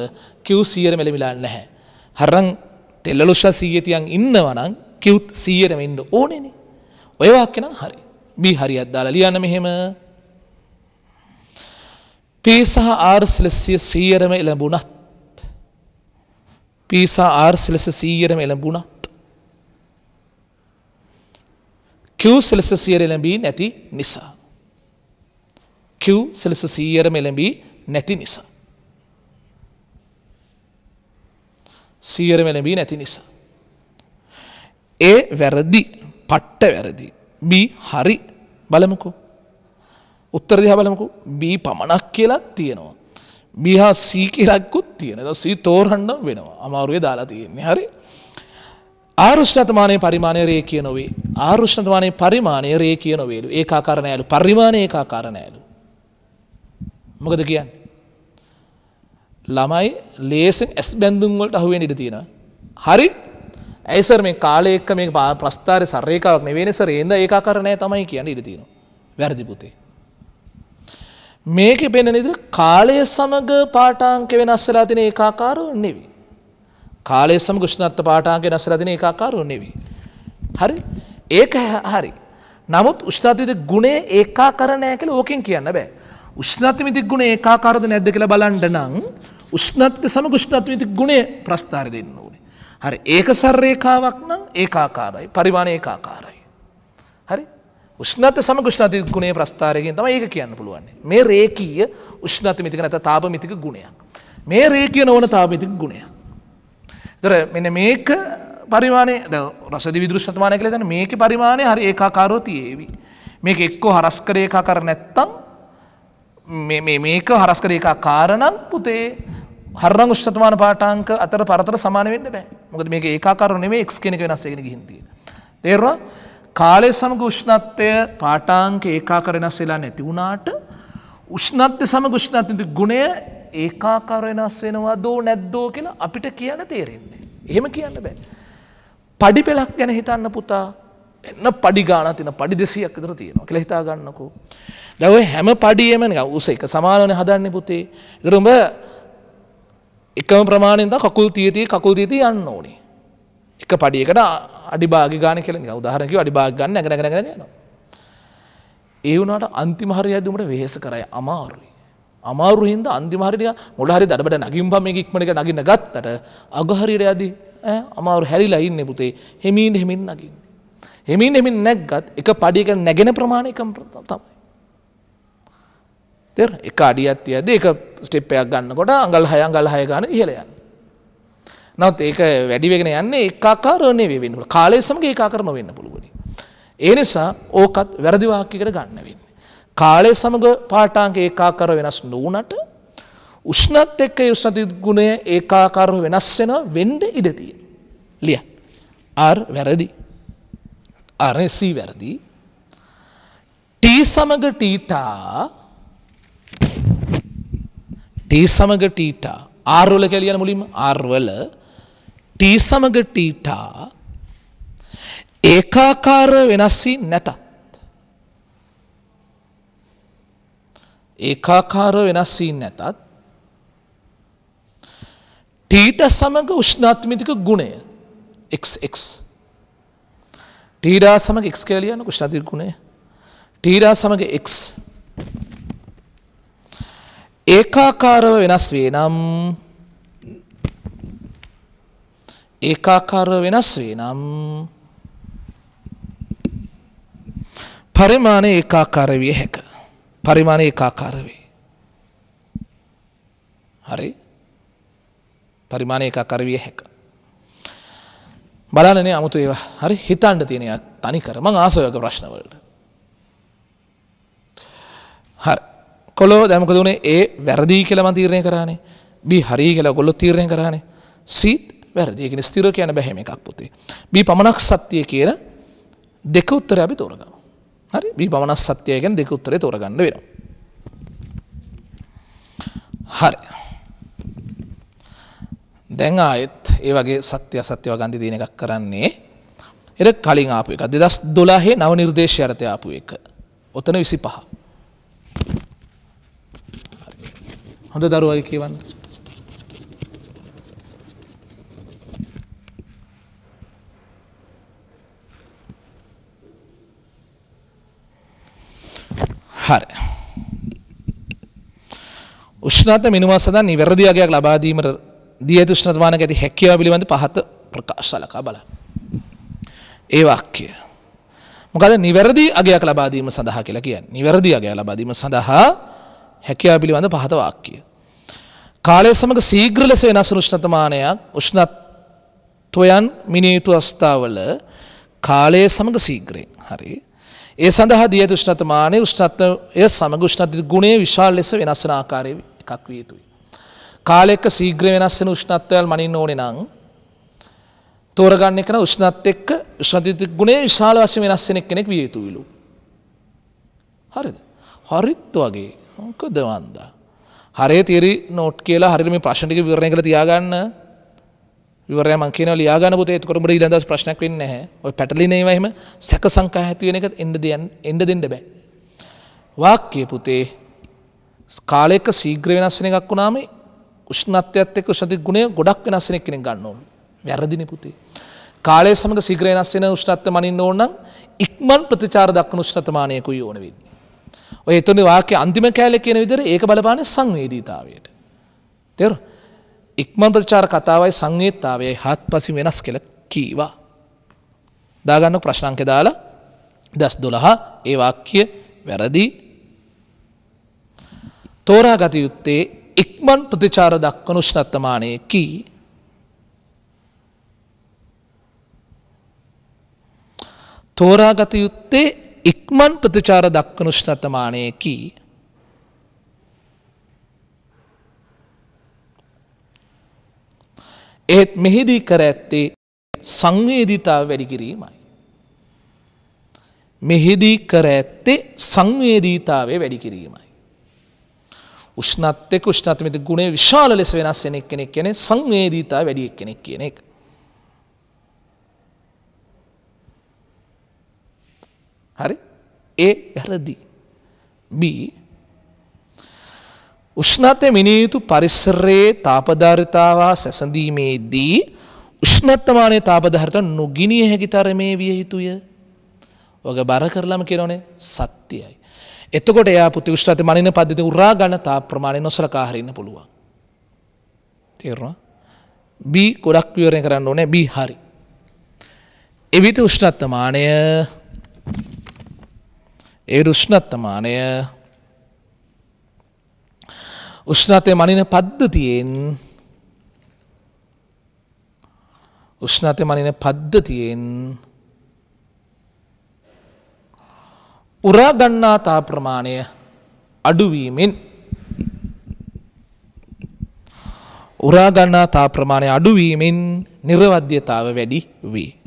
Q 100 මෙලමිලා නැහැ. හරන් තෙල් උෂ්ණ 100 තියන් ඉන්නවා නම් Q 100 වෙන්න ඕනේනේ. ඔය වාක්‍ය නම් හරි. B හරියක් දාලා ලියන්න මෙහෙම. P සහ R සෙල්සියස් 100 මෙලඹුණත් P සහ R සෙල්සියස් 100 මෙලඹුණත් Q සෙල්සියස් 100 එළඹී නැති නිසා. Q සෙල්සියස් 100 එළඹී නැති නිසා. 100 එළඹී නැති නිසා. A වැරදි. පට්ට වැරදි. B හරි. බලමුකෝ. උත්තර දිහා බලමුකෝ. B පමණක් කියලා තියෙනවා. B හා C කියලාකුත් තියෙනවා. C තෝරන්න වෙනවා. අමාරුවේ දාලා තියෙන්නේ. හරි. R උෂ්ණතමානයේ පරිමාණය රේඛීය නොවේ. R උෂ්ණතමානයේ පරිමාණය රේඛීය නොවේලු. ඒකාකාර නෑලු. පරිමාණය ඒකාකාර නෑලු. මොකද කියන්නේ? ළමයි ලේසෙන් S බැඳුම් වලට අහු වෙන්න ඉඩ තියෙනවා. හරි? ඇයි සර් මේ කාලේ එක්ක මේ ප්‍රස්ථාරේ සරේඛාවක් නෙවෙයිනේ සර්. ඒඳ ඒකාකාර නෑ තමයි කියන්න ඉඩ තියෙනවා. වැරදි පුතේ. මේකේ පෙන්වන විදිහට කාලය සමග පාඨාංක වෙනස් වෙලා තියෙන ඒකාකාරව නෙවෙයි. කාලය සමග උෂ්ණත්ව පාඨාංක වෙනස් වෙලා තියෙන ඒකාකාරව නෙවෙයි. හරි? ඒක හරි. නමුත් උෂ්ණත්වයේ ගුණය ඒකාකාර නැහැ කියලා ඕකෙන් කියන්න බෑ. උෂ්ණත්වයේ ගුණය ඒකාකාරද නැද්ද කියලා බලන්න නම් උෂ්ණත්ව සමග උෂ්ණත්වයේ ගුණය ප්‍රස්ථාරය දෙන්න ඕනේ. හරි. ඒක සරේඛාවක් නම් ඒකාකාරයි. පරිමාණය ඒකාකාරයි. හරි? උෂ්ණත්ව සමග උෂ්ණත්වයේ ගුණයේ ප්‍රස්ථාරයෙන් තමයි ඒක කියන්න පුළුවන්. මේ රේඛීය උෂ්ණත්ව මිතික නැත්නම් තාප මිතික ගුණයක්. මේ රේඛීය නොවන තාප මිතික ගුණයක්. ඒතර මෙන්න මේක පරිමාණය දැන් රසදි විදුෂ්ණතමානය කියලා දැන් මේකේ පරිමාණය හරි ඒකාකාරව තියේවි. මේක එක්කෝ හරස්කර ඒකාකාර නැත්තම් මේක හරස්කර ඒකාකාර නම් පුතේ හරනම් උෂ්ණතමාන පාඨාංක අතර පරතර සමාන වෙන්න බෑ. මොකද මේක ඒකාකාරව නෙමෙයි x කියන එක වෙනස් වෙගෙන ගිහින් තියෙනවා. තේරුණා? කාලය සමග උෂ්ණත්වය පාඨාංක ඒකාකාර වෙනස් වෙලා නැති වුණාට උෂ්ණත්වය සමග උෂ්ණත්වයේ ගුණය ඒකාකාර වෙනස් වෙනවදෝ නැද්දෝ කියලා අපිට කියන්න තේරෙන්නේ. එහෙම කියන්න බෑ. පඩි පෙළක් ගැන හිතන්න පුතා. එන්න පඩි ගාණක් තියෙන පඩි 200ක් විතර තියෙනවා කියලා හිතා ගන්නකෝ. දැන් ඔය හැම පඩියෙම නිකන් උස එක සමානවනේ හදන්නේ පුතේ. ඒතර උඹ එකම ප්‍රමාණයෙන් තමයි කකුල් තියදී යන්න ඕනේ. එක පඩියකට අඩි භාගය ගන්න කියලා නිකන් උදාහරණ කිව්ව අඩි භාග ගන්න නැග යනවා. ඒ වුණාට අන්තිම හරියදී උඹට වෙහෙස කරයි අමාරුයි. අමාරු හින්දා අන්තිම හරියට මොළ හරි දඩබඩ නගින්පම් මේක ඉක්මනට නගින්න ගත්තට අග හරියට යදී අමාරු හැරිලා ඉන්නේ පුතේ. හිමින් නගින්නේ. හිමින් නැග්ගත් එක පඩියක නැගෙන ප්‍රමාණය එකම තමයි. තේර එක අඩියක් තියදී එක ස්ටෙප් එකක් ගන්නකොට අඟල් 6 ගන්න ඉහළ යනවා. නමුත් ඒක වැඩි වෙගෙන යන්නේ ඒකාකාරව නෙවෙයි වෙන්න පුළුවන්. කාලය සමග ඒකාකාර නොවෙන්න පුළුවන්. ඒ නිසා ඕකත් වැරදි වාක්‍යයකට ගන්න වෙන්නේ. කාලය සමග පාඨාංක ඒකාකාරව වෙනස් නොවුනට උෂ්ණත් එක්ක උෂ්ණති ගුණය ඒකාකාරව වෙනස් වෙනවා වෙන්න ඉඩ තියෙනවා. ලියන්න. R වැරදි. R C වැරදි. T සමග තීටා R වල කියලා ලියන්න මුලින්ම R වල T සමග තීටා ඒකාකාර වෙනස් වී නැතත් ඒකාකාරව වෙනස් වීන්නේ නැතත් ටීට සමග උෂ්ණාත්මිතික ගුණය xx ටීඩා සමග x කියලා ලියන්න උෂ්ණාත්මික ගුණය ටීඩා සමග x ඒකාකාරව වෙනස් වේ නම් පරිමාණය ඒකාකාර විය හැක. පරිමාණය ඒකාකාර වේ. හරි. පරිමාණය ඒකාකාර විය හැක. බලන්නනේ 아무තු ඒවා. හරි හිතන්න තියෙන ඒවා තනි කර මං ආසයක ප්‍රශ්න වලට. හරි. කොළෝ දැන් මොකද උනේ A වැරදි කියලා මම තීරණය කරානේ. B හරි කියලා ඔයගොල්ලෝ තීරණය කරානේ. C වැරදි. ඒ කියන්නේ ස්ථිර කියන්න බෑ හැම එකක් පුතේ. B පමණක් සත්‍ය කියන දෙක උත්තරය අපි තෝරගමු. හරි B පමණක් සත්‍යය කියන දෙක උත්තරේ තෝරගන්න වෙනවා. හරි. දැන් ආයෙත් ඒ වගේ සත්‍ය අසත්‍ය වගන්ති දින එකක් කරන්නේ. ඒක කලින් ආපු එක 2012 නව නිර්දේශය යටතේ ආපු එක. ඔතන 25. හොඳ දරුවයි කියවන්න. හරි. උෂ්ණත්ව මිනුම සඳහා නිවැරදි අගයක් ලබා දීමට දී ඇති උෂ්ණත්වමානක ඇති හැකියාව පිළිබඳ පහත ප්‍රකාශ සලකා බලන්න. ඒ වාක්‍ය. මොකද නිවැරදි අගයක් ලබා දීම සඳහා කියලා කියන්නේ. නිවැරදි අගයක් ලබා දීම සඳහා හැකියාව පිළිබඳ පහත වාක්‍ය. කාලය සමග ශීඝ්‍ර ලෙස වෙනස් වන උෂ්ණත්වමානයක් උෂ්ණත්වයන් මිනිය යුතු අවස්ථාවල කාලය සමග ශීඝ්‍රයෙන්. හරි. ඒ සඳහා දී ඇති උෂ්ණත්වමානය උෂ්ණත්වය සමග උෂ්ණත්ව ගුණය විශාල ලෙස වෙනස් වන ආකාරය එකක් විය යුතුයි. කාලයක ශීඝ්‍ර වෙනස් වෙන උෂ්ණත්වයල් මනින්න ඕනේ නම් තෝරගන්න එක නම් උෂ්ණත්ව එක්ක උෂ්ණත්ව ගුණය විශාල වශයෙන් වෙනස් වෙන කෙනෙක් විය යුතුයිලු. හරිද? හරිත් වගේ. මොකද වන්දා. හරේ තියරි නෝට් කියලා හරියට මේ ප්‍රශ්න ටික විවරණය කරලා තියාගන්න. විවරණය මම කියනවා ලියා ගන්න පුතේ. එතකොට උඹට ඊළඟ දවස් ප්‍රශ්නයක් වෙන්නේ නැහැ. ඔය පැටලින ඒවා එහෙම සැක සංකා ඇති වෙන එක එන්න දෙන්න බෑ. වාක්‍ය පුතේ කාලයක ශීඝ්‍ර වෙනස් වෙන එකක් වුණාම උෂ්ණත්වයත් එක්ක උෂ්ණත්ව ගුණය ගොඩක් වෙනස් වෙන කෙනෙක් ගන්න ඕනේ. වැරදිනේ පුතේ. කාලය සමග ශීඝ්‍ර වෙනස් වෙන උෂ්ණත්ව මනින්න ඕන නම් ඉක්මන් ප්‍රතිචාර දක්වන උෂ්ණත්වමානයකුයි ඕන වෙන්නේ. ඔය එතන වාක්‍ය අන්තිම කැලේ කියන විදිහට ඒක බලපාන්නේ සංවේදීතාවයට. තේරුණා? ඉක්මන් ප්‍රතිචාර කතාවයි සංවේදීතාවයයි හත්පසින් වෙනස් කියලා කීවා. දාගන්න ප්‍රශ්න අංක දාලා 10-12 ඒ වාක්‍ය වැරදි. තෝරාගත යුත්තේ ඉක්මන් ප්‍රතිචාර දක්වන උෂ්ණත්වමානයකි. තෝරාගත යුත්තේ ඉක්මන් ප්‍රතිචාර දක්වන උෂ්ණත්වමානයකි. ඒත් මෙහිදී කර ඇත්තේ සංවේදීතාව වැඩි කිරීමයි. මෙහිදී කර ඇත්තේ සංවේදීතාවය වැඩි කිරීමයි. උෂ්ණත්වයක උෂ්ණත්වමිත ගුණය විශාල ලෙස වෙනස් වෙන කෙනෙක් කියන්නේ සංවේදීතාව වැඩි කෙනෙක් කියන එක. හරි? A වැරදි. B උෂ්ණත්වය මිනිය යුතු පරිසරයේ තාපධාරිතාව සැසඳීමේදී උෂ්ණත්වමානයේ තාපධාරිතාව නොගිනිය හැකි තරමේ විය යුතුය. ඔග බර කරලම කියනෝනේ සත්‍යයි. එතකොට එයා පුතේ උෂ්ණත්වය මනින පද්ධතිය උරා ගන්න තාප ප්‍රමාණය නොසලකා හරින්න පුළුවන්. තේරුණා? B ගොඩක් විවරණය කරන්න ඕනේ. B හරි. එවිට උෂ්ණත්වමානය උෂ්ණත්වය මනින පද්ධතියෙන් උරා ගන්නා තාප ප්‍රමාණය අඩුවීමෙන් නිර්වද්‍යතාව වැඩි වේ.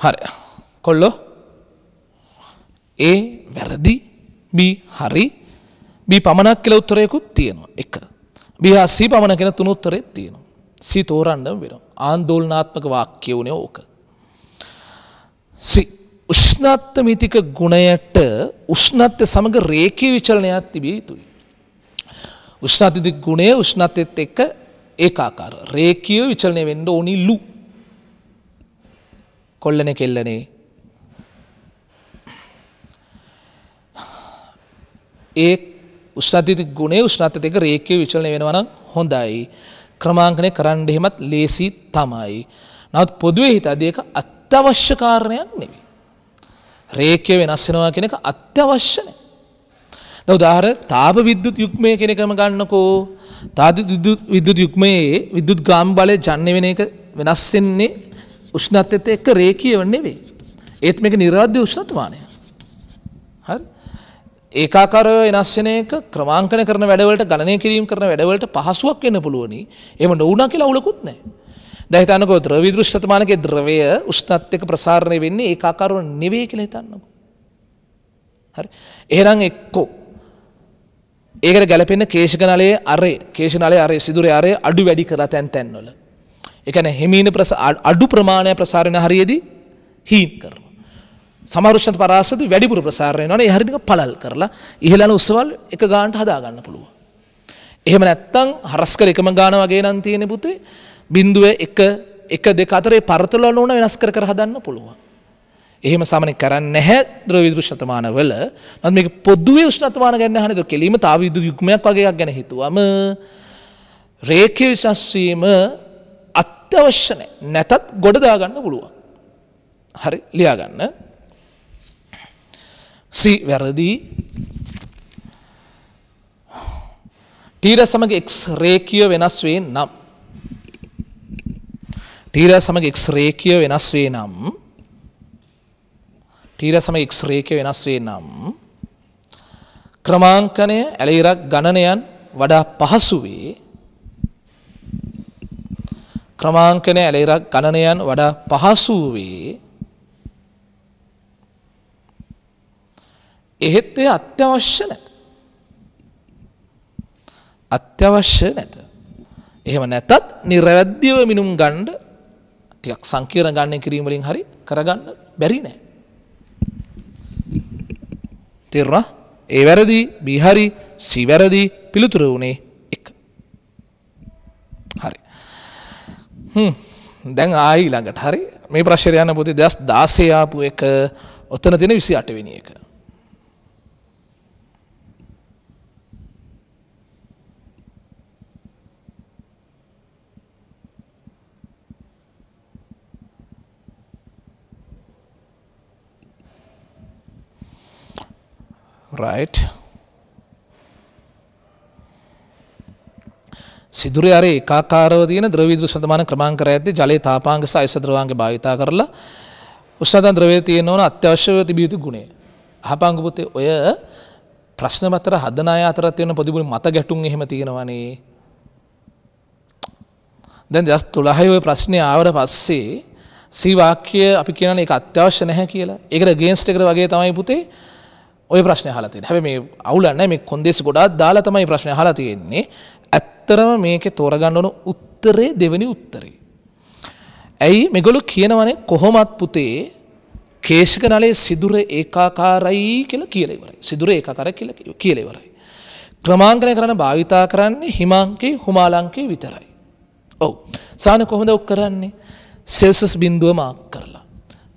හරි. කොල්ලෝ A වැරදි B හරි B පමණක් කියලා උත්තරයකුත් තියෙනවා. 1. B80 පමණ කියන තුන උත්තරෙත් තියෙනවා. C තෝරන්න වෙනවා. ආందోලනාත්මක වාක්‍ය උනේ ඕක. C උෂ්ණත්මිතික ගුණයට උෂ්ණත්වය සමග රේඛීය විචලනයක් තිබිය යුතුයි. උෂ්ණත්මිතික ගුණය උෂ්ණත්වයත් එක්ක ඒකාකාරව රේඛීය විචලනය වෙන්න ඕනිලු. කොල්ලනේ කෙල්ලනේ. ඒ උෂ්ණත්මිතික ගුණය උෂ්ණත්වයත් එක්ක රේඛීය විචලනය වෙනවා නම් හොඳයි. ක්‍රමාංකනය කරන්න එහෙමත් ලේසි තමයි. නමුත් පොදුවේ හිතදී ඒක අත්‍යවශ්‍ය කාරණයක් නෙවෙයි. රේඛීය වෙනස් වෙනවා කියන එක අත්‍යවශ්‍ය නැහැ. දැන් උදාහරණ තාප විද්‍යුත් යුග්මය කියන එකම ගන්නකෝ. තාප විද්‍යුත් යුග්මයේ විද්‍යුත් ගාම බලය ජන්‍ය වෙන එක වෙනස් වෙන්නේ උෂ්ණත්වයට එක්ක රේඛීයව නෙවෙයි. ඒත් මේක නිර්වාද්‍ය උෂ්ණත්වමානය. හරි. ඒකාකාරව වෙනස් වෙන එක ක්‍රමාංකන කරන වැඩවලට ගණනය කිරීම කරන වැඩවලට පහසුවක් වෙන්න පුළුවනි. එහෙම නොවුණා කියලා අවුලකුත් නැහැ. දැන් හිතන්නකෝ ද්‍රව්‍ය දෘෂ්ටමානකයේ ද්‍රවය උෂ්ණත්වයක ප්‍රසාරණය වෙන්නේ ඒකාකාරව නෙවෙයි කියලා හිතන්නකෝ. හරි. එහෙනම් එක්කෝ ඒකට ගැලපෙන කේශක නලයේ අරේ සිදුරේ අරේ අඩු වැඩි කරලා තැන් වල. ඒ කියන්නේ හිමීන අඩු ප්‍රමාණය ප්‍රසාරණ හරියේදී හීන් කරනවා. සමහර උෂ්ණත්ව පරාසදී වැඩිපුර ප්‍රසාරණය වෙනවනේ ඒ හරියට පළල් කරලා ඉහළන උස්සවල් එක ගානට හදා ගන්න පුළුවන්. එහෙම නැත්නම් හරස්කර එකම ගාන වගේ නම් තියෙන පුතේ බිඳුව 1 2 අතරේ පරතරවල ඕන වෙනස් කර හදන්න පුළුවන්. එහෙම සාමාන්‍ය කරන්නේ නැහැ ද්‍රව්‍ය උෂ්ණත්වමාන වල. නමුත් මේක පොදුවේ උෂ්ණත්වමාන ගැන අහන්නේ ඒක කෙලින්ම තාප විද්‍යුත් යුග්මයක් වගේ එකක් ගැන හිතුවම රේඛීය විශ්වාස වීම අත්‍යවශ්‍ය නැහැ. නැතත් ගොඩ දා ගන්න පුළුවන්. හරි ලියා ගන්න. C වැරදි. T සමග x රේඛීය වෙනස් වේ නම් T සමග x රේඛීය වෙනස් වේ නම් T සමග x රේඛීය වෙනස් වේ නම් ක්‍රමාංකනය ඇලයිරක් ගණනයන් වඩා පහසු වේ. ක්‍රමාංකනය ඇලයිරක් ගණනයන් වඩා පහසු වේ. එහෙත් ඒ අත්‍යවශ්‍ය නැත. අත්‍යවශ්‍ය නැත. එහෙම නැතත් නිර්වැද්‍යව මිනුම් ගන්න ටිකක් සංකීර්ණ ගණනය කිරීම වලින් හරි කරගන්න බැරි නෑ. තේරුණා? ඒ වැරදි, B හරි, C වැරදි, පිළිතුර උනේ 1. හරි. දැන් ආයි ළඟට හරි. මේ ප්‍රශ්නේ යන පොතේ 2016 ආපු එක ඔතන තියෙන 28 වෙනි එක. right. සිදුරේ අර ඒකාකාරව තියෙන ද්‍රව්‍ය උෂ්ණත්වමාන ක්‍රමාංකයේදී ජලයේ තාපාංග සහ අයිස ද්‍රවාංග භාවිතා කරලා උෂ්ණත්ව ද්‍රව්‍යයේ තියෙන ඕන අත්‍යවශ්‍යව තිබිය යුතු ගුණය. අහපංගු පුතේ ඔය ප්‍රශ්න පත්‍ර හදන අය අතර තියෙන පොදුපොළි මත ගැටුම් එහෙම තියෙනවනේ. දැන් 2013 ඔය ප්‍රශ්නේ ආවට පස්සේ C වාක්‍ය අපි කියනනේ ඒක අත්‍යවශ්‍ය නැහැ කියලා. ඒකට against එකට වගේ තමයි පුතේ ඔය ප්‍රශ්නේ අහලා තියෙන්නේ. හැබැයි මේ අවුලක් නැහැ. මේ කොන්දේසි ගොඩාක් දාලා තමයි ප්‍රශ්නේ අහලා තියෙන්නේ. ඇත්තරම මේකේ තෝරගන්න ඕන උත්තරේ දෙවෙනි උත්තරේ. ඇයි මේගොල්ලෝ කියනවනේ කොහොමත් පුතේ කේශක නලයේ සිදුර ඒකාකාරයි කියලා කියලා ඉවරයි. සිදුර ඒකාකාරයි කියලා ඉවරයි. ක්‍රමාංකනය කරන භාවිතා කරන්නේ හිමාංකේ හුමාලංකේ විතරයි. ඔව්. සාන කොහොමද ඔක් කරන්නේ? සෙල්සියස් බිඳුව මාක් කරලා.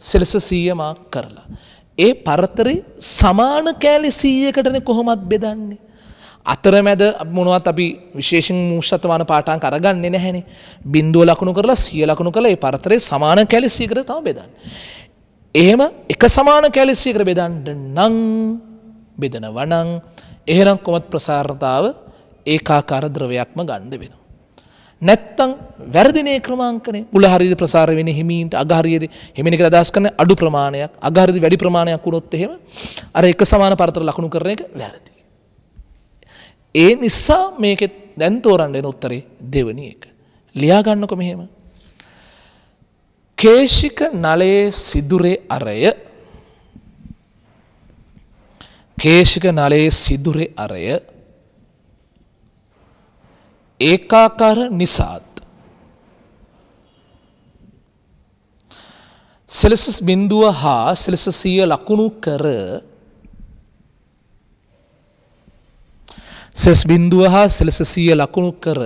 සෙල්සියස් 100 මාක් කරලා. ඒ පරතරේ සමාන කෑලි 100කටනේ කොහොමත් බෙදන්නේ. අතරමැද මොනවත් අපි විශේෂයෙන් මූෂ්ඨත්වමාන පාඨාංක අරගන්නේ නැහැනේ. බිඳුව ලකුණු කරලා 100 ලකුණු කරලා ඒ පරතරේ සමාන කෑලි 100කට තමයි බෙදන්නේ. එහෙම එක සමාන කෑලි 100කට බෙදන්න නම් බෙදනවා නම් එහෙනම් කොමත් ප්‍රසාරතාව ඒකාකාර ද්‍රවයක්ම ගන්න වෙනවා. නැත්තම් වැරදිනේ ක්‍රමාංකනේ මුල හරියද ප්‍රසාර වෙන්නේ හිමීන්ට අග හරියද හිමින කියලා අදහස් කරන අඩු ප්‍රමාණයක් අග හරියද වැඩි ප්‍රමාණයක් වුණොත් එහෙම අර එක සමාන පරතර ලකුණු කරන එක වැරදි. ඒ නිසා මේකෙත් දැන් තෝරන්න වෙන උත්තරේ දෙවෙනි එක. ලියා ගන්නකො මෙහෙම. කේශික නලයේ සිදුරේ අරය කේශික නලයේ සිදුරේ අරය ඒකාකාර නිසාත් සෙල්සියස් බිඳුව හා සෙල්සියස් 100 ලකුණු කර සෙල්සියස් බිඳුව හා සෙල්සියස් 100 ලකුණු කර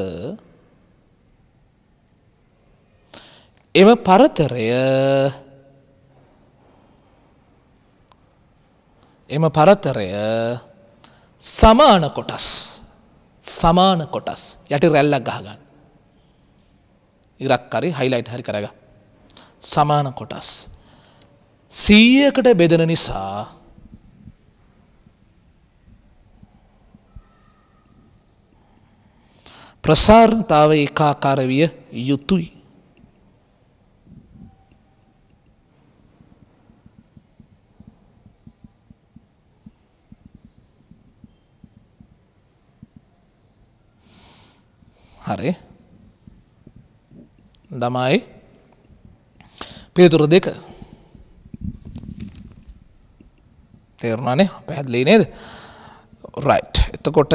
එම පරතරය සමාන කොටස් යටි රැල්ලක් ගහගන්න. ඉරක් හරි හයිලයිට් හරි කරගන්න. සමාන කොටස් 100කට බෙදෙන නිසා ප්‍රසාරණතාව ඒකාකාර විය යුතුයි. හරි ළමයි පිළිතුරු දෙක තේරුණානේ පැහැදිලි නේද රයිට් එතකොට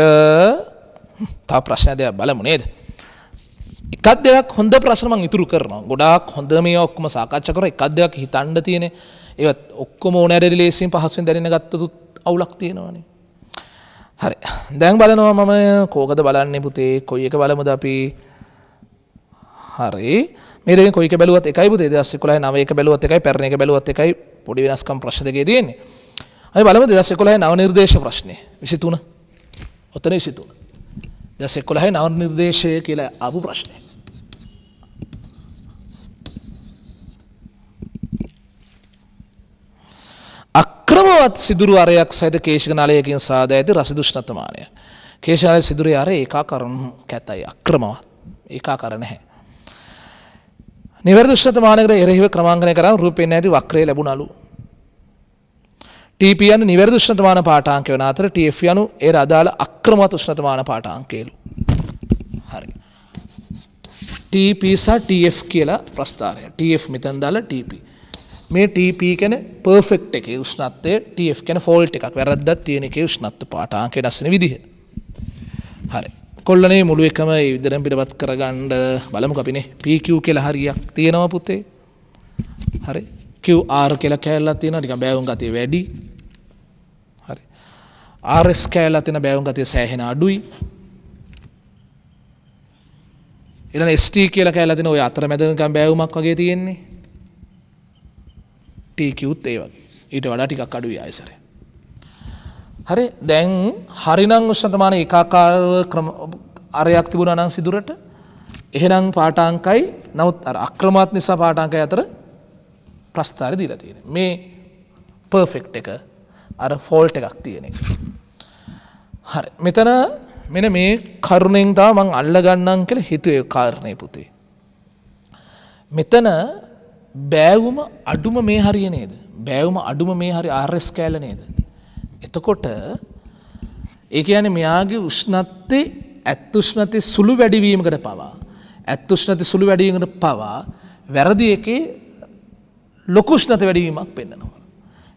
තව ප්‍රශ්න දෙයක් බලමු නේද එකක් දෙයක් හොඳ ප්‍රශ්න මම ඉතුරු කරනවා ගොඩාක් හොඳ මේවා ඔක්කොම සාකච්ඡා කරා එකක් දෙයක් හිතන්න තියෙන්නේ ඒවත් ඔක්කොම ඕනෑම රිලේෂන් පහසුවෙන් දැනෙන්න ගත්තොත් අවුලක් තියෙනවානේ හරි දැන් බලනවා මම කෝකද බලන්නේ පුතේ කොයි එක බලමුද අපි හරි මේ දෙකෙන් කොයි එක බැලුවත් එකයි පුතේ 2011 9 එක බැලුවත් එකයි පැරණ එක බැලුවත් එකයි පොඩි වෙනස්කම් ප්‍රශ්න දෙකේ තියෙන්නේ අපි බලමු 2011 නව නිර්දේශ ප්‍රශ්නේ 23 ඔතන 23 2011 නව නිර්දේශය කියලා ආපු ප්‍රශ්නේ අක්‍රමවත් සිදුරු අරයක් සහිත කේශික නලයකින් සාදා ඇති රස දුෂ්ණතමානය. කේශික නලයේ සිදුරේ අරය ඒකාකාරම කැතයි අක්‍රමවත්. ඒකාකාර නැහැ. නිවැරදි දුෂ්ණතමානයකට එරෙහිව ක්‍රමාංකනය කරාම රූපයෙන් නැති වක්‍රය ලැබුණලු. TP යන නිවැරදි දුෂ්ණතමාන පාඨාංක වෙන අතර TF යනු ඒ අදාළ අක්‍රමවත් දුෂ්ණතමාන පාඨාංකයලු. හරි. TP සහ TF කියලා ප්‍රස්ථාරය. TF මෙතන දාලා TP. මේ TP කියන්නේ පර්ෆෙක්ට් එකේ උෂ්ණත්වය TF කියන්නේ ෆෝල්ට් එකක් වැරද්දක් තියෙන එකේ උෂ්ණත්ව පාඨාංක වෙනස් වෙන විදිහ. හරි. කොල්ලනේ මුළු එකම මේ විදිහෙන් පිටපත් කරගන්න බලමුකෝ අපිනේ PQ කියලා හරියක් තියෙනවා පුතේ. හරි. QR කියලා කැලලක් තියෙනවා නිකන් බෑවුම් ගතිය වැඩි. හරි. RS කැලලක් තියෙන බෑවුම් ගතිය සෑහෙන අඩුයි. ඊළඟ ST කියලා කැලලක් තියෙන ඔය අතරමැද නිකන් බෑවුමක් වගේ තියෙන්නේ. TQත් ඒ වගේ. ඊට වඩා ටිකක් අඩුයි ආයසරේ. හරි දැන් හරිනම් උෂ්ණතමාන ඒකාකාරව ක්‍රම අරයක් තිබුණා නම් සිදුරට එහෙනම් පාඨාංකයි නමුත් අර අක්‍රමාත් නිසා පාඨාංකය අතර ප්‍රස්ථාරය දීලා තියෙනවා. මේ පර්ෆෙක්ට් එක අර ෆෝල්ට් එකක් තියෙන එක. හරි මෙතන මෙන්න මේ කරුණෙන් තමයි මම අල්ල ගන්නම් කියලා හිතුවේ කාරණේ පුතේ. මෙතන බෑවුම අඩුම මේ හරිය නේද? බෑවුම අඩුම මේ හරිය RS කැල නේද? එතකොට ඒ කියන්නේ මෙයාගේ උෂ්ණත්වයේ ඇත් උෂ්ණත්වයේ සුළු වැඩිවීමකට පවා ඇත් උෂ්ණත්වයේ සුළු වැඩිවීමකට පවා වැරදි එකේ ලොකු උෂ්ණත්ව වැඩිවීමක් පෙන්වනවා.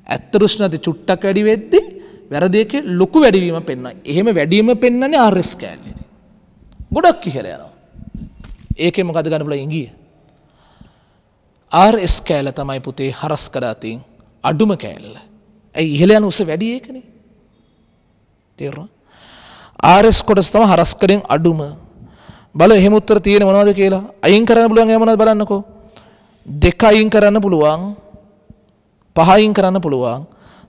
ඇත් උෂ්ණත්වය චුට්ටක් වැඩි වෙද්දී වැරදි එකේ ලොකු වැඩිවීමක් පෙන්වනවා. එහෙම වැඩිවීම පෙන්වන්නේ RS කැලේදී. ගොඩක් ඉහළ යනවා. ඒකේ මොකද ගන්න පුළුවන් ඉංගිය? RS කැල තමයි පුතේ හරස් කරාතින් අඩුම කැලල. ඇයි ඉහළ යන උස වැඩි ඒකනේ. තේරුණා? RS කොටස තමයි හරස් කරෙන් අඩුම. බල එහෙම උත්තර තියෙන මොනවද කියලා අයින් කරන්න පුළුවන් ඒ මොනවද බලන්නකෝ. 2 අයින් කරන්න පුළුවන්. 5 අයින් කරන්න පුළුවන්.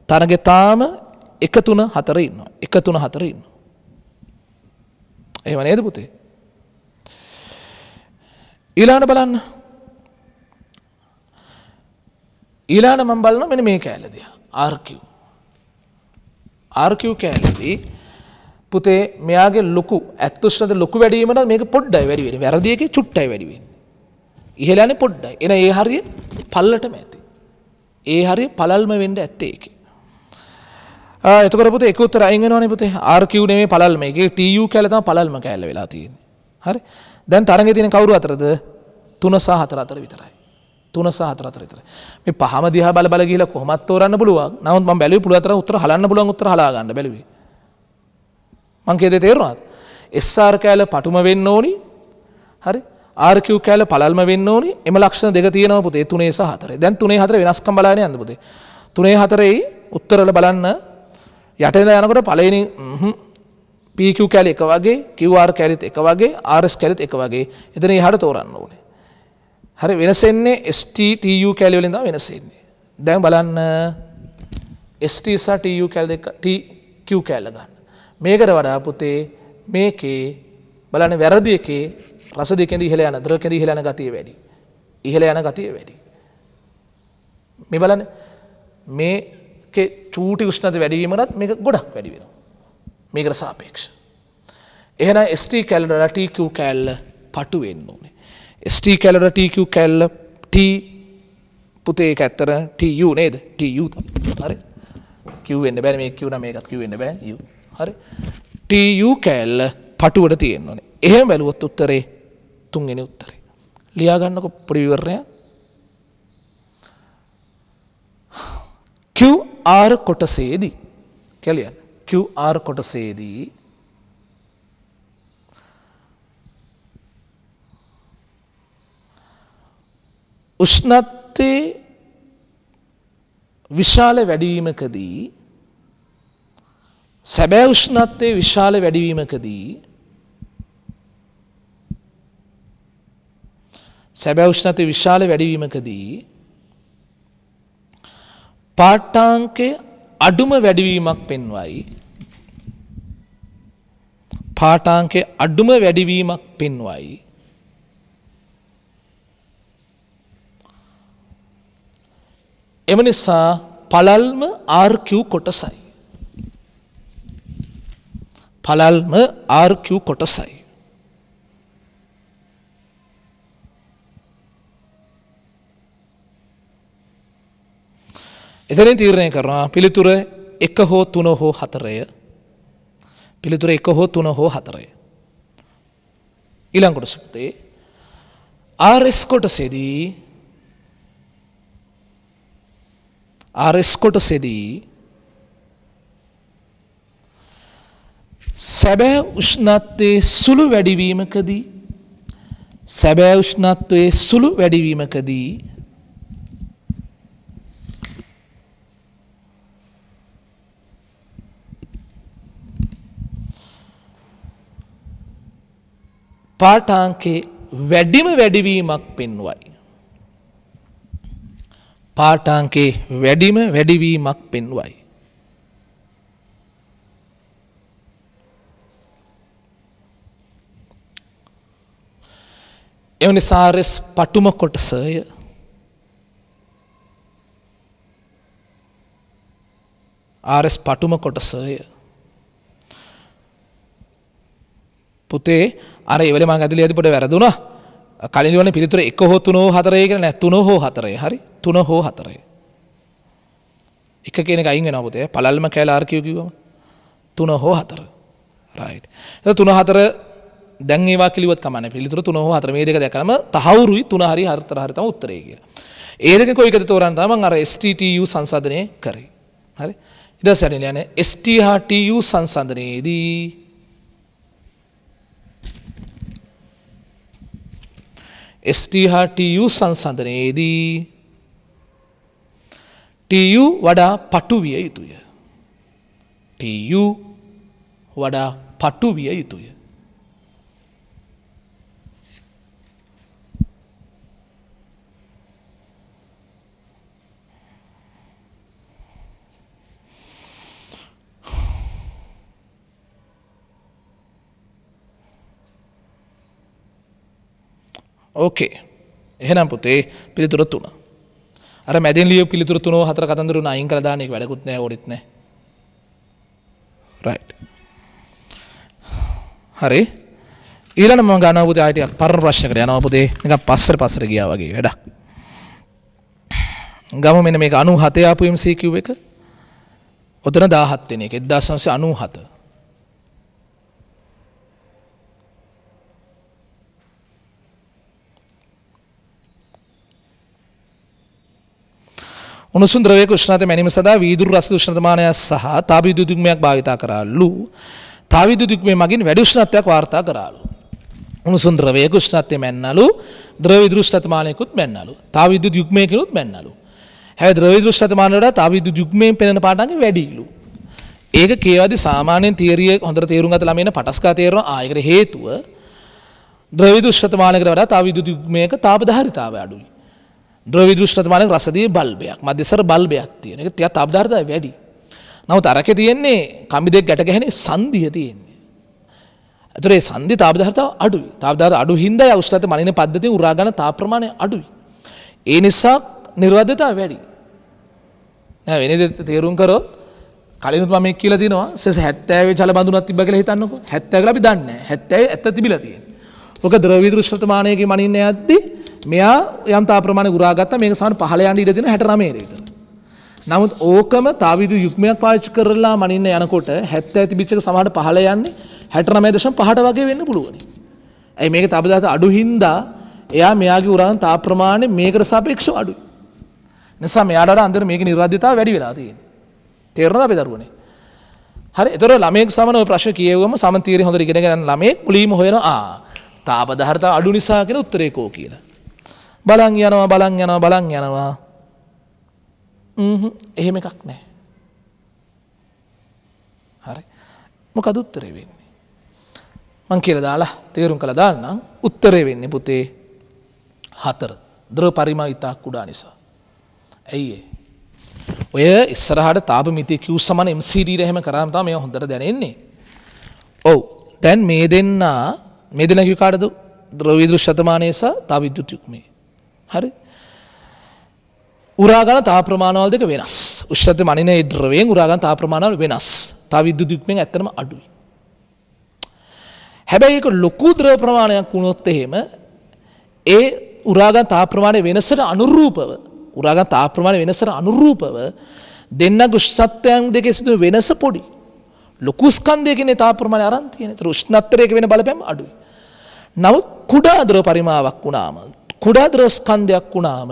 තරගේ තාම 1 3 4 ඉන්නවා. 1 3 4 ඉන්නවා. එහෙම නේද පුතේ? ඊළඟට බලන්න. ඊළඟට මම බලනවා මෙන්න මේ කැලේ දිහා. RQ කැලේදී පුතේ මෙයාගේ ලොකු ඇත් උෂ්ණත්වය ලොකු වැඩි වීමට මේක පොඩ්ඩයි වැඩි වෙන්නේ. වැරදි එකේ චුට්ටයි වැඩි වෙන්නේ. ඉහළ යන්නේ පොඩ්ඩයි. එන ඒ හරිය පල්ලටම ඇති. ඒ හරිය පළල්ම වෙන්න ඇත්තේ ඒකේ. එතකොට පුතේ එක උත්තර අයින් වෙනවනේ පුතේ. RQ නෙමෙයි පළල්ම. ඒකේ TU කැලේ තමයි පළල්ම කැලේ වෙලා තියෙන්නේ. හරි. දැන් තරංගේ තියෙන කවුරු අතරද? 3 සහ 4 අතර විතරයි. 3 සහ 4 අතර විතරයි. මේ පහම දිහා බල බල ගිහිලා කොහොමත් තෝරන්න පුළුවන්. නමුත් මම බැලුවේ පුළුවන් තරම් උත්තර හලන්න පුළුවන් උත්තර හලා ගන්න බැලුවේ. මං කියදේ තේරුණාද? SR කැල පටුම වෙන්න ඕනි. හරි. RQ කැල පළල්ම වෙන්න ඕනි. එම ලක්ෂණ දෙක තියෙනවා පුතේ 3 සහ 4. දැන් 3 4 වෙනස්කම් බලන්න යන්න පුතේ. 3 4 උත්තරවල බලන්න යටින් යනකොට පළවෙනි PQ කැල එක වගේ, QR කැලෙත් එක වගේ, RS කැලෙත් එක වගේ. එතන එහාට තෝරන්න ඕනේ. හරි වෙනස එන්නේ ST TU කැල වලින් තමයි වෙනස එන්නේ. දැන් බලන්න ST සහ TU කැල දෙක TQ කැල ගන්න. මේකට වඩා පුතේ මේකේ බලන්න වැරදි එකේ රස දෙකෙන්ද ඉහළ යන ද්‍රවකෙන්ද ඉහළ යන ගතිය වැඩි. ඉහළ යන ගතිය වැඩි. මේ බලන්න මේකේ චූටි උෂ්ණත වැඩි වීමකට මේක ගොඩක් වැඩි වෙනවා. මේකට සාපේක්ෂව. එහෙනම් ST කැලට වඩා TQ කැල පටු වෙන්න ඕනේ. ST කැලට වඩා TQ කැල T පුතේ ඒක ඇත්තට TU නේද? TU තමයි. හරි. Q වෙන්න බෑ මේක Q නම් මේකත් Q වෙන්න බෑ U. හරි. TU කැල පටුවට තියෙන්න ඕනේ. එහෙම බැලුවොත් උත්තරේ තුන්වෙනි උත්තරේ. ලියා ගන්නකො පොඩි විවරණයක්. QR කොටසේදී කියලා QR කොටසේදී උෂ්ණත්වයේ විශාල වැඩිවීමකදී සැබෑ උෂ්ණත්වයේ විශාල වැඩිවීමකදී සැබෑ උෂ්ණත්වයේ විශාල වැඩිවීමකදී පාඨාංකයේ අඩුම වැඩිවීමක් පෙන්වයි. පාඨාංකයේ අඩුම වැඩිවීමක් පෙන්වයි. එම නිසා පළල්ම RQ කොටසයි. පළල්ම RQ කොටසයි. එතනින් තීරණය කරනවා පිළිතුර 1 හෝ 3 හෝ 4ය. පිළිතුර 1 හෝ 3 හෝ 4ය. ඊළඟ කොටස පුතේ RS කොටසේදී RS කොටසේදී සැබෑ උෂ්ණත්වයේ සුළු වැඩිවීමකදී සැබෑ උෂ්ණත්වයේ සුළු වැඩිවීමකදී පාඨාංකයේ වැඩිම වැඩිවීමක් පෙන්වයි. පාඨාංකයේ වැඩිම වැඩිවීමක් පෙන්වයි. එවැනි RS පටුම කොටසය RS පටුම කොටසය පුතේ අර ඉවලේ මම ඇදලියදී පොඩ වැරදුනා. කලින් ඉවනේ පිළිතුර 1 හෝ 3 හෝ 4 කියලා නෑ 3 හෝ 4. හරි 3 හෝ 4. එක කියන එක අයින් වෙනවා පුතේ. පළල්ම කැල RQ කිව්වම 3 හෝ 4. රයිට්. ඒක 3 4 දැන් ඒවා කිලිවත් කමන්නේ. පිළිතුර 3 හෝ 4 මේ දෙක දැකලාම තහවුරුයි 3 හරි 4 හරි තමයි උත්තරේ කියලා. ඒ දෙකෙන් කොයි එකද තෝරන්න තමයි මම අර STTU සංසන්දනය කරේ. හරි. ඊට පස්සේ යන්නේ ST හා TU සංසන්දනයේදී ST හා TU සංසන්දනයේදී TU වඩා පටු විය යුතුය. TU වඩා පටු විය යුතුය. ඕකේ. එහෙනම් පුතේ පිළිතුර 3. අර මැදින් ලියපු පිළිතුර 3 4 කතන්දරුණ අයින් කරලා දාන්න එක වැඩකුත් නැහැ ඕනෙත් නැහැ. රයිට්. හරි. ඊළඟ මම ගන්නවා පුතේ ආයෙ ටිකක් පරණ ප්‍රශ්නයකට යනවා පුතේ. නිකන් පස්සට ගියා වගේ වැඩක්. ගමු මෙන්න මේක 97 ආපු MCQ එක. ඔතන 17 වෙනි එක 1997. උණුසුම් ද්‍රවයක උෂ්ණතාවය මැනීම සඳහා වීදුරු රස උෂ්ණතමානය සහ තාප විද්‍යුත් යුග්මයක් භාවිත කරලු තා විද්‍යුත් යුග්මය මගින් වැඩි උෂ්ණත්වයක් වාර්තා කරාලු. උණුසුම් ද්‍රවයක උෂ්ණත්වය මැන්නලු, ද්‍රව විදුලි උෂ්ණත්වමානයකුත් මැන්නලු. තා විද්‍යුත් යුග්මයකිනුත් මැන්නලු. හැබැයි ද්‍රව විදුලි උෂ්ණත්වමානය වඩා තා විද්‍යුත් යුග්මයෙන් පෙනෙන පාඩම්ගේ වැඩිලු. ඒක කියවදී සාමාන්‍යයෙන් තියරිය හොඳට තේරුම් ගත්ත ළමයින පටස්කා තේරෙනවා. ඒකට හේතුව ද්‍රව විදුලි උෂ්ණත්වමානයකට වඩා තා විද්‍යුත් යුග්මයක තාපධාරිතාවය අඩුයි. ද්‍රව විදුලි උෂ්ණත්වමානයක රසදිය බල්බයක්, මධ්‍යස්තර බල්බයක් තියෙන. ඒක තියා තාපධාරිතාවය වැඩි. නමුත් අරකේ තියෙන්නේ කම්බි දෙක ගැට ගැහෙනේ සංදිය තියෙන්නේ. ඒතර ඒ සංදි තාපධාරිතාව අඩුයි. තාපධාරිතාව අඩු හින්දා උෂ්ණත්ව මනින පද්ධතියෙන් උරා ගන්න තාප ප්‍රමාණය අඩුයි. ඒ නිසා නිර්වාද්‍යතාවය වැඩි. නෑ වෙන දෙයක් තේරුම් කරොත් කලිනුත් මම මේක කියලා තිනවා 70 ජල බඳුනක් තිබ්බා කියලා හිතන්නකෝ. 70 කියලා අපි දන්නේ නෑ. 70 ඇත්ත තිබිලා තියෙන්නේ. ඔක ද්‍රව විදුලි උෂ්ණත්වමානයකින් මනින්න යද්දි මෙයා යම් තාප ප්‍රමාණයක් උරා ගත්තා. මේක සමහර 15 යන්න ඉඩ තියෙන 69 විතර. නමුත් ඕකම තා විද්‍යුත් යුග්මයක් පාවිච්චි කරලා මනින්න යනකොට 70 තිබිච්ච එක සමහරට 15 යන්නේ 69.5ට වගේ වෙන්න පුළුවන්. ඇයි මේක තාපධාරිතාව අඩු හින්දා එයා මෙයාගේ උරාගන්න තාප ප්‍රමාණය මේකට සාපේක්ෂව අඩුයි. නිසා මෙයාට වඩා අන්තිමට මේකේ නිර්වාද්‍යතාවය වැඩි වෙලා තියෙනවා. තේරෙනවද අපේ දරුවනේ? හරි. ඒතර ළමයෙක් සමන ඔය ප්‍රශ්න කියවුවම සමන් තීරය හොඳට ඉගෙන ගන්න ළමයෙක් මුලින්ම හොයනවා තාපධාරිතාව අඩු නිසා කියන උත්තරේ කෝ කියලා. බලන් යනවා. එහෙම එකක් නැහැ. හරි. මොකද උත්තරේ වෙන්නේ? මං කියලා දාලා තේරුම් කළා දාන්නම්. උත්තරේ වෙන්නේ පුතේ 4. ද්‍රව පරිමාණ ඉතා කුඩා නිසා. ඇයි ඒ? ඔය ඉස්සරහට තාප මිතිය Q සමාන MCD ර එහෙම කරාම තමයි මේවා හොඳට දැනෙන්නේ. ඔව්. දැන් මේ දෙන්න කිව්ව කාටද? ද්‍රව විදුලි ශතමානය සහ තා විද්‍යුත් යුග්මය. හරි. උරා ගන්න තාප ප්‍රමාණවල දෙක වෙනස්. උෂ්ණත්වය මනින ඒ ද්‍රවයෙන් උරා ගන්න තාප ප්‍රමාණවල වෙනස්. තා විද්‍යුත් යුග්මයෙන් ඇත්තටම අඩුයි. හැබැයි ඒක ලොකු ද්‍රව ප්‍රමාණයක් වුණොත් එහෙම ඒ උරා ගන්න තාප ප්‍රමාණය වෙනසට අනුරූපව දෙන්නගේ උෂ්ණත්වයන් දෙකේ සිදුවන වෙනස පොඩි. ලොකු ස්කන්ධයකින් තාප ප්‍රමාණය අරන් තියෙන. ඒතර උෂ්ණත්වයක වෙන බලපෑම අඩුයි. නමුත් කුඩා ද්‍රව පරිමාවක් වුණාම, කුඩා ද්‍රව ස්කන්ධයක් වුණාම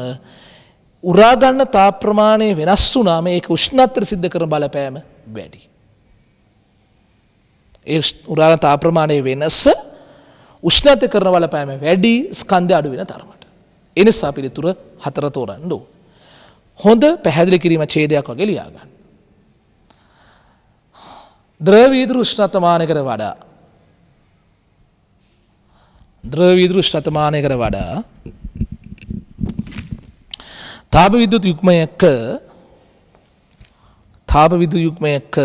උරා ගන්න තාප ප්‍රමාණය වෙනස් වුණාම ඒක උෂ්ණත්වයට සිද්ධ කරන බලපෑම වැඩි. ඒ උරා ගන්න තාප ප්‍රමාණයේ වෙනස උෂ්ණත්වය කරන බලපෑම වැඩි, ස්කන්ධය අඩු වෙන තරමට. ඒ නිසා පිළිතුර 4 තෝරන්න ඕන. හොඳ පැහැදිලි කිරීම ඡේදයක් වගේ ලියා ගන්න. ද්‍රව විදුලි උෂ්ණත්වමානයකට වඩා තාප විද්‍යුත් යුග්මයක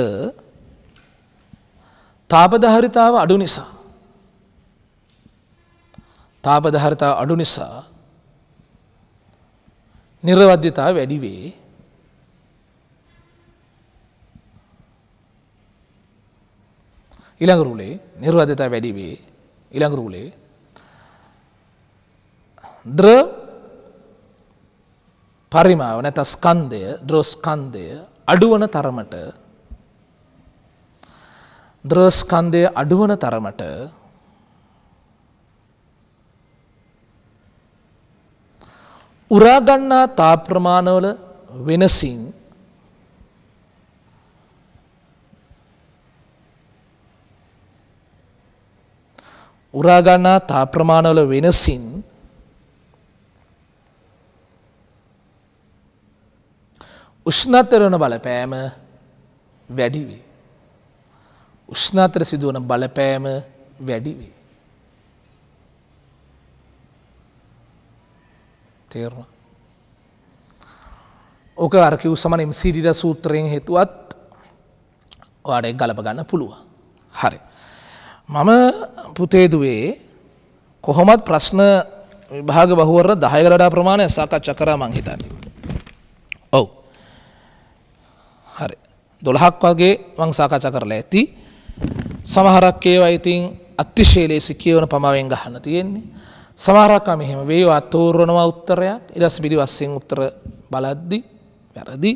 තාපධාරිතාව අඩු නිසා නිර්වාද්‍යතාව වැඩි වේ. ඊළඟ රූලේ නිර්වාද්‍යතාව වැඩි වේ. ඊළඟ රූලේ ද්‍රව පරිමාව නැත්නම් ස්කන්ධය, ද්‍රව ස්කන්ධය අඩුවන තරමට උරා ගන්නා තාප ප්‍රමාණවල වෙනසින් උෂ්ණත්වයට වන බලපෑම වැඩි වේ. උෂ්ණත්වයට සිදුවන බලපෑම වැඩි වේ. තේරුණා? ඕක අර කිව් සමාන MCD සූත්‍රයෙන් හේතුවත් ඔයාලට ඒක ගලප ගන්න පුළුවන්. හරි. මම පුතේ දුවේ කොහොමත් ප්‍රශ්න විභාග බහුවර 10කට වඩා ප්‍රමාණයක් සාකච්ඡා කරා මං හිතන්නේ. ඔව්. හරි. 12ක් වගේ මං සාකච්ඡා කරලා ඇති. සමහරක් ඒවා ඉතින් අතිශය ලේසි කියවන පමාවෙන් ගහන්න තියෙන්නේ. සමහරක් මෙහෙම වේවා තෝරනවා උත්තරයක්. ඊට පස්සේ පිළිවස්සෙන් උත්තර බලද්දි වැරදි.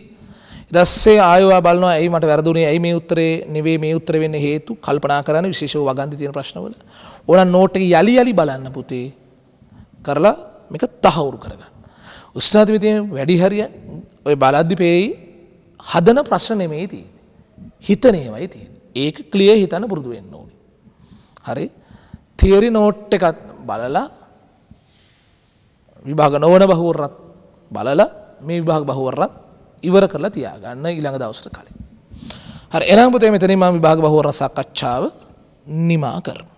ඊට පස්සේ ආයෙවා බලනවා ඇයි මට වැරදුනේ, ඇයි මේ උත්තරේ නෙවෙයි මේ උත්තරේ වෙන්න හේතු කල්පනා කරන්න විශේෂව වගන්ති තියෙන ප්‍රශ්නවල. ඕන නෝට් එක යලි බලන්න පුතේ කරලා මේක තහවුරු කරගන්න. උෂ්ණත්වයේ වැඩි හරිය ඔය බලද්දි පෙයි හදන ප්‍රශ්න නෙමෙයි තියෙන්නේ. හිතන ඒවායි තියෙන්නේ. ඒක ක්ලියර් හිතන්න පුරුදු වෙන්න ඕනේ. හරි. තියරි නෝට් එකක් බලලා විභාග නොවන බහුවරත් බලලා මේ විභාග බහුවරත් ඉවර කරලා තියාගන්න ඊළඟ දවසට කලින්. හරි එහෙනම් පුතේ මෙතනින් මම විභාග බහුවර සාකච්ඡාව නිමා කරමු.